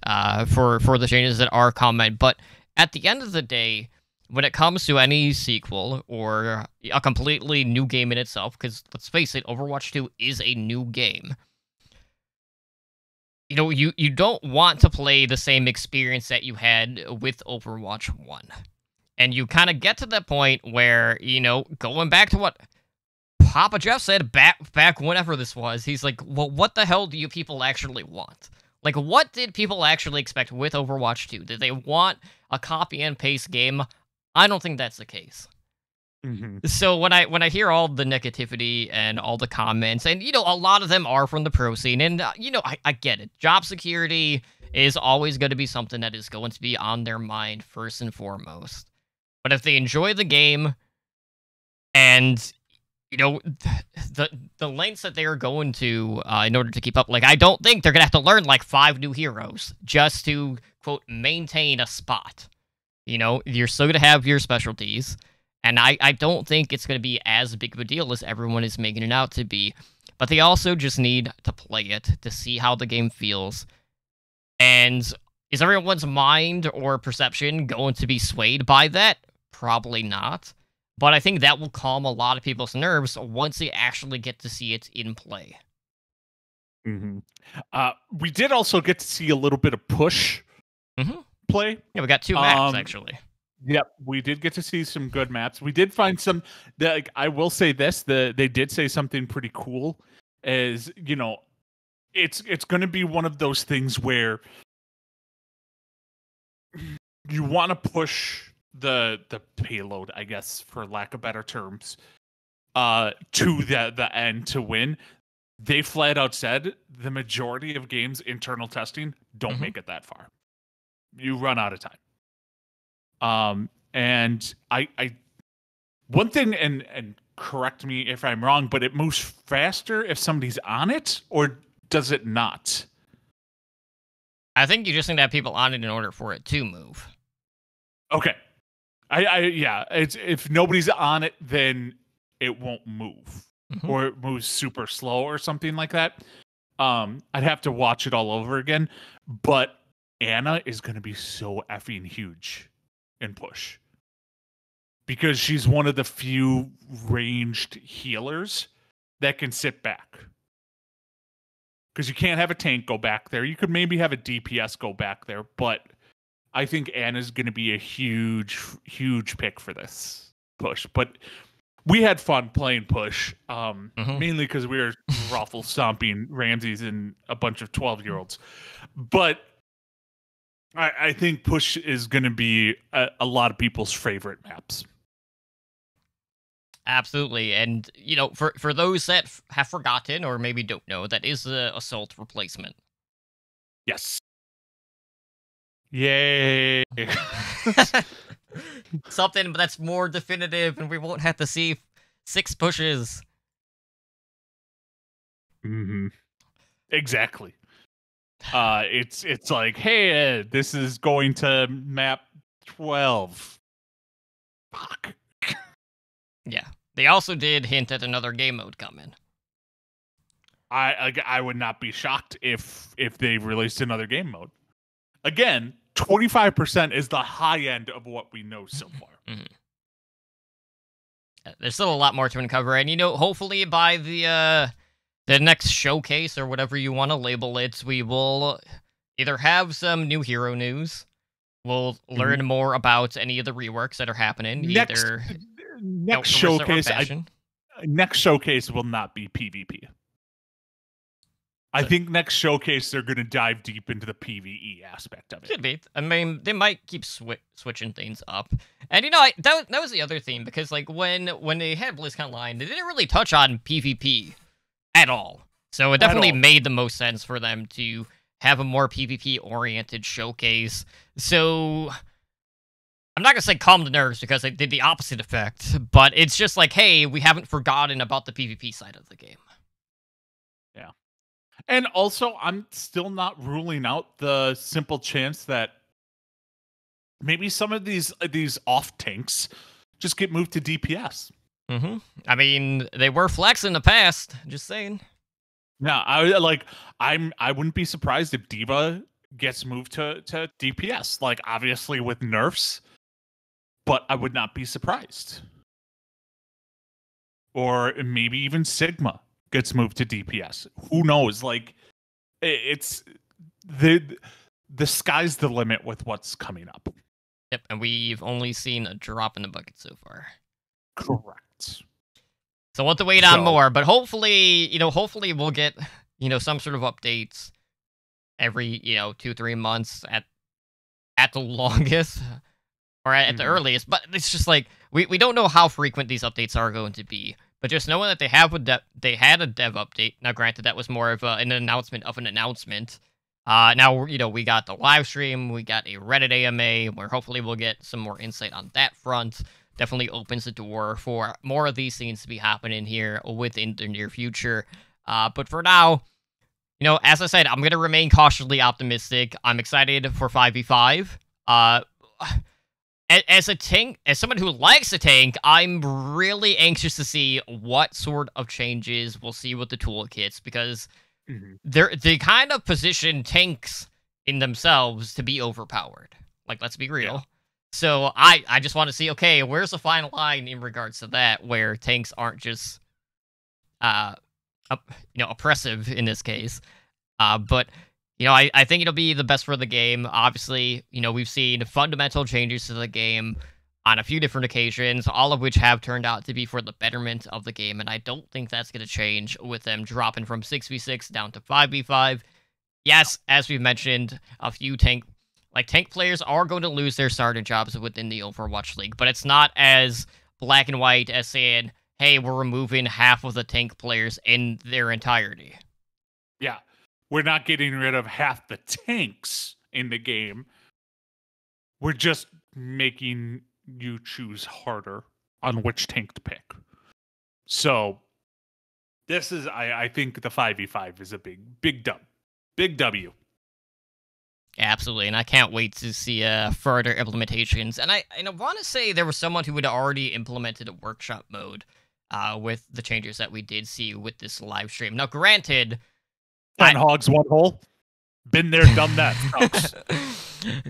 for the changes that are coming. But at the end of the day, when it comes to any sequel or a completely new game in itself, because let's face it, Overwatch 2 is a new game, you don't want to play the same experience that you had with Overwatch 1. And you kind of get to that point where, going back to what Papa Jeff said back whenever this was, he's like, well, what the hell do you people actually want? Like, what did people actually expect with Overwatch 2? Did they want a copy and paste game? I don't think that's the case. So when I hear all the negativity and all the comments, and a lot of them are from the pro scene, and I get it. Job security is always going to be something that is going to be on their mind first and foremost. But if they enjoy the game, and the lengths that they are going to in order to keep up, like, I don't think they're gonna have to learn like 5 new heroes just to quote maintain a spot. You're still gonna have your specialties, and I don't think it's gonna be as big of a deal as everyone is making it out to be. But they also just need to play it to see how the game feels. And is everyone's mind or perception going to be swayed by that? Probably not. But I think that will calm a lot of people's nerves once they actually get to see it in play. We did also get to see a little bit of push play. Yeah, we got 2 maps, actually. Yep, we did get to see some good maps. We did find some, like, I will say this, they did say something pretty cool, is, it's going to be one of those things where you want to push the payload, I guess, for lack of better terms, to the end to win. They flat out said the majority of games internal testing don't make it that far. You run out of time. And I one thing, and correct me if I'm wrong, but it moves faster if somebody's on it, or does it not? I think you just need to have people on it in order for it to move. Okay. Yeah, it's if nobody's on it, then it won't move, or it moves super slow or something like that. I'd have to watch it all over again, but Ana is going to be so effing huge in push because she's one of the few ranged healers that can sit back. because you can't have a tank go back there. You could maybe have a DPS go back there, but I think Ana's going to be a huge, huge pick for this push. But we had fun playing push, mainly because we were ruffle stomping Ramses and a bunch of 12-year-olds. But I think push is going to be a lot of people's favorite maps. Absolutely, and you know, for those that have forgotten or maybe don't know, that is the Assault replacement. Yes. Yay! Something that's more definitive, and we won't have to see 6 pushes. Mm-hmm. Exactly. It's like, hey, this is going to map 12. Fuck. Yeah. They also did hint at another game mode coming. I would not be shocked if they released another game mode. Again, 25% is the high end of what we know so far. Mm-hmm. There's still a lot more to uncover, and you know, hopefully by the next showcase or whatever you want to label it, we will either have some new hero news, we'll learn more about any of the reworks that are happening. Next showcase will not be PvP. I think next showcase they're going to dive deep into the PvE aspect of it. Could be. I mean, they might keep switching things up. And you know, that was the other thing, because like when they had BlizzCon Line, they didn't really touch on PvP at all. So it definitely made the most sense for them to have a more PvP-oriented showcase. So I'm not going to say calm the nerves, because they did the opposite effect, but it's just like, hey, we haven't forgotten about the PvP side of the game. Yeah. And also, I'm still not ruling out the simple chance that maybe some of these off tanks just get moved to DPS. Mm-hmm. I mean, they were flex in the past, just saying. Yeah, I wouldn't be surprised if D.Va gets moved to DPS. Like, obviously with nerfs, but I would not be surprised. Or maybe even Sigma gets moved to DPS. Who knows? Like, it's the sky's the limit with what's coming up. Yep, and we've only seen a drop in the bucket so far. Correct. So we'll have to wait on more, but hopefully we'll get, some sort of updates every, 2-3 months at the longest, or at the earliest. But it's just like, we don't know how frequent these updates are going to be. But just knowing that they had a dev update. Now, granted, that was more of an announcement of an announcement. Now, we got the live stream, we got a Reddit AMA, where hopefully we'll get some more insight on that front. Definitely opens the door for more of these things to be happening here within the near future. But for now, as I said, I'm going to remain cautiously optimistic. I'm excited for 5v5. As someone who likes a tank, I'm really anxious to see what sort of changes we'll see with the toolkits, because they kind of position tanks in themselves to be overpowered. Like, let's be real. Yeah. So I just want to see, okay, where's the fine line in regards to that, where tanks aren't just, oppressive in this case. But I think it'll be the best for the game. Obviously, we've seen fundamental changes to the game on a few different occasions, all of which have turned out to be for the betterment of the game, and I don't think that's going to change with them dropping from 6v6 down to 5v5. Yes, as we've mentioned, a few tank players are going to lose their starting jobs within the Overwatch League, but it's not as black and white as saying, hey, we're removing half of the tank players in their entirety. Yeah. We're not getting rid of half the tanks in the game. We're just making you choose harder on which tank to pick. So this is, I think the 5v5 is a big dub. Big W. Absolutely, and I can't wait to see further implementations. And I want to say there was someone who had already implemented a workshop mode with the changes that we did see with this live stream. Now, granted, 10 hogs, 1 hole. Been there, done that, folks.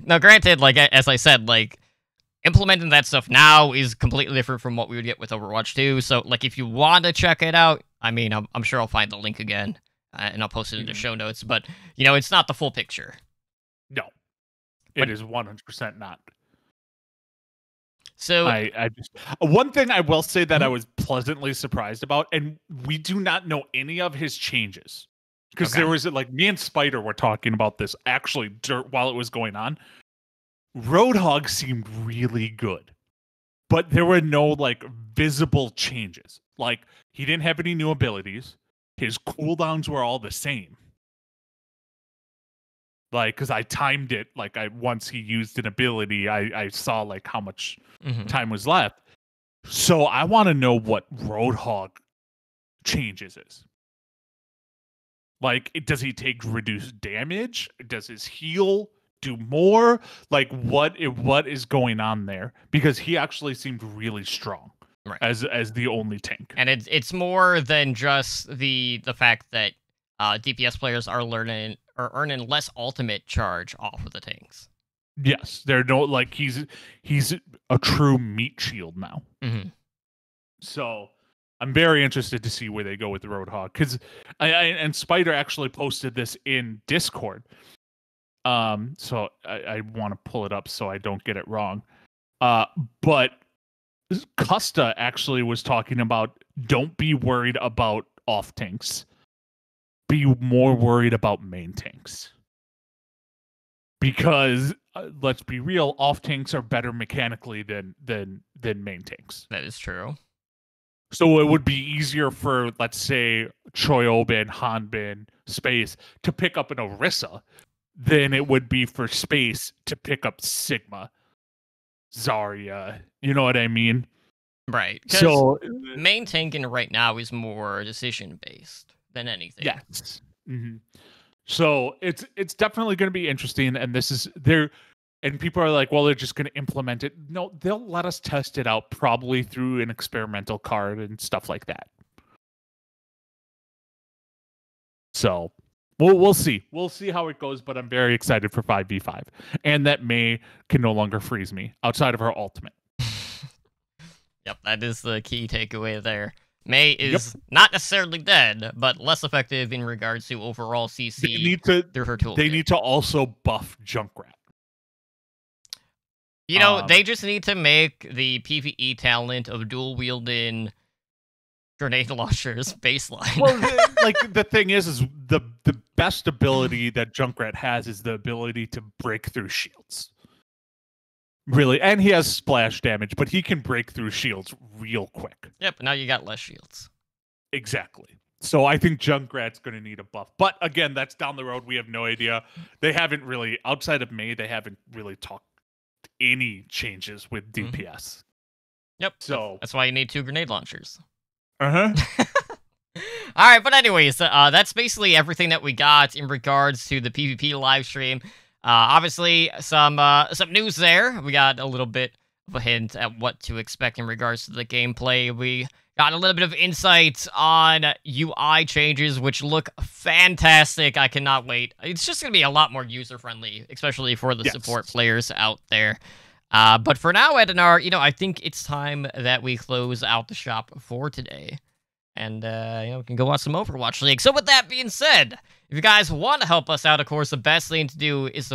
Now, granted, as I said, implementing that stuff now is completely different from what we would get with Overwatch 2. So, if you want to check it out, I mean, I'm sure I'll find the link again and I'll post it in the Mhm. show notes. But it's not the full picture. No, But it is 100% not. so I just one thing I will say that I Mhm. was pleasantly surprised about, and we do not know any of his changes because Okay. there was like me and Spider were talking about this actually while it was going on. Roadhog seemed really good, but there were no like visible changes. Like he didn't have any new abilities. His cooldowns were all the same. Like, because I timed it, like once he used an ability, I saw like how much Mhm. time was left. So I want to know what Roadhog changes is. Like, does he take reduced damage? Does his heal do more? Like, what is going on there? Because he actually seemed really strong Right. as the only tank. And it's more than just the fact that DPS players are earning less ultimate charge off of the tanks. Yes, they're no like he's a true meat shield now. Mhm. So I'm very interested to see where they go with the Roadhog because I and Spider actually posted this in Discord. So I want to pull it up so I don't get it wrong. But Custa actually was talking about don't be worried about off tanks. Be more worried about main tanks. Because let's be real, off tanks are better mechanically than main tanks. That is true. So it would be easier for, let's say, Choyobin, Hanbin, Space to pick up an Orisa than it would be for Space to pick up Sigma, Zarya. You know what I mean? Right. So Main tanking right now is more decision based than anything. yes. Mm-hmm. So it's definitely going to be interesting, and this is there. And people are like, well, they're just going to implement it. No, they'll let us test it out probably through an experimental card and stuff like that. So we'll see. We'll see how it goes, but I'm very excited for 5v5. And that Mei can no longer freeze me outside of her ultimate. Yep, that is the key takeaway there. Mei is not necessarily dead, but less effective in regards to overall CC through her toolkit. They need to also buff Junkrat. They just need to make the PvE talent of dual wielding grenade launchers baseline. Well, like the thing is the best ability that Junkrat has is the ability to break through shields. Really, and he has splash damage, but he can break through shields real quick. Yep, now you got less shields. Exactly. So I think Junkrat's going to need a buff. But again, that's down the road. We have no idea. They haven't really, outside of Mei, they haven't really talked any changes with DPS. Mm-hmm. Yep. So that's why you need 2 grenade launchers. Uh-huh. All right, but anyways, that's basically everything that we got in regards to the PvP live stream. Obviously, some news there. We got a little bit of a hint at what to expect in regards to the gameplay. We got a little bit of insight on UI changes, which look fantastic. I cannot wait. It's just going to be a lot more user-friendly, especially for the support players out there. But for now, Edinar, I think it's time that we close out the shop for today. And, we can go watch some Overwatch League. So with that being said, if you guys want to help us out, of course, the best thing to do is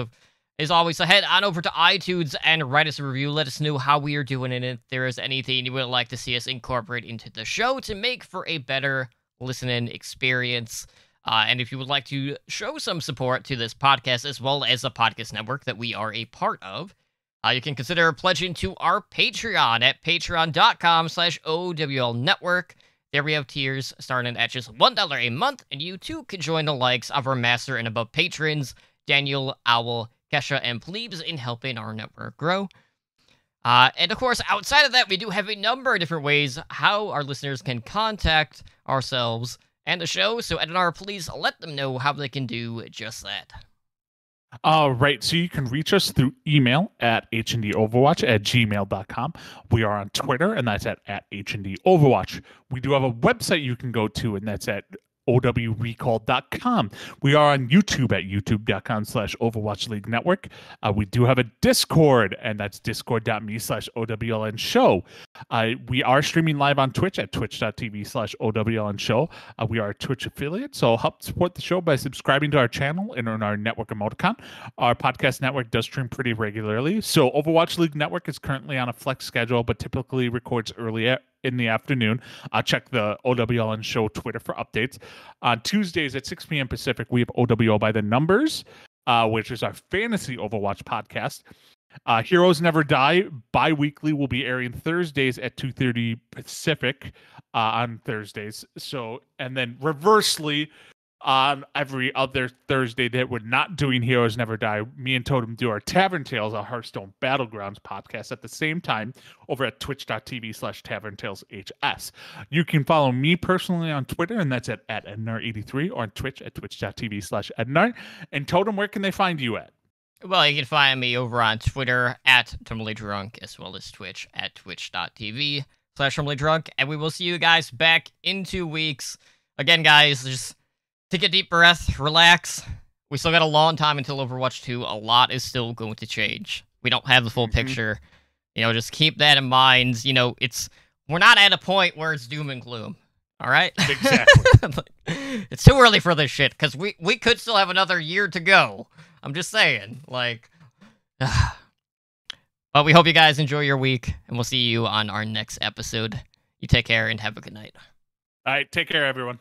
always to head on over to iTunes and write us a review. Let us know how we are doing and if there is anything you would like to see us incorporate into the show to make for a better listening experience. And if you would like to show some support to this podcast as well as the podcast network that we are a part of, you can consider pledging to our Patreon at patreon.com/OWL Network. There we have tiers starting at just $1 a month, and you too can join the likes of our master and above patrons, Daniel, Owl, Kesha, and Plebes in helping our network grow. And of course, outside of that, we do have a number of different ways how our listeners can contact ourselves and the show. So, Edinar, please let them know how they can do just that. Right. So you can reach us through email at hndoverwatch@gmail.com. We are on Twitter, and that's at hndoverwatch. We do have a website you can go to, and that's at owrecall.com. We are on YouTube at youtube.com/Overwatch League Network. We do have a Discord, and that's discord.me/OWLN show. We are streaming live on Twitch at twitch.tv/OWLN show. We are a Twitch affiliate, so help support the show by subscribing to our channel and on our network emoticon. Our podcast network does stream pretty regularly. So Overwatch League Network is currently on a flex schedule, but typically records early in the afternoon. Check the OWLN show Twitter for updates. On Tuesdays at 6 p.m. Pacific, we have OWO by the Numbers, which is our fantasy Overwatch podcast. Heroes Never Die bi-weekly will be airing Thursdays at 2:30 Pacific on Thursdays. So, and then reversely on every other Thursday that we're not doing Heroes Never Die, me and Totem do our Tavern Tales, our Hearthstone Battlegrounds podcast at the same time over at twitch.tv/TavernTalesHS. You can follow me personally on Twitter, and that's at Ednar83, or on Twitch at twitch.tv/Ednar. And Totem, where can they find you at? Well, you can find me over on Twitter at TerminallyDrunk, as well as Twitch at twitch.tv/TerminallyDrunk. And we will see you guys back in 2 weeks. Again, guys, just take a deep breath, relax. We still got a long time until Overwatch 2. A lot is still going to change. We don't have the full picture. Just keep that in mind. We're not at a point where it's doom and gloom. All right? Exactly. It's too early for this shit, because we could still have another year to go. I'm just saying, but we hope you guys enjoy your week, and we'll see you on our next episode. You take care and have a good night. All right, take care, everyone.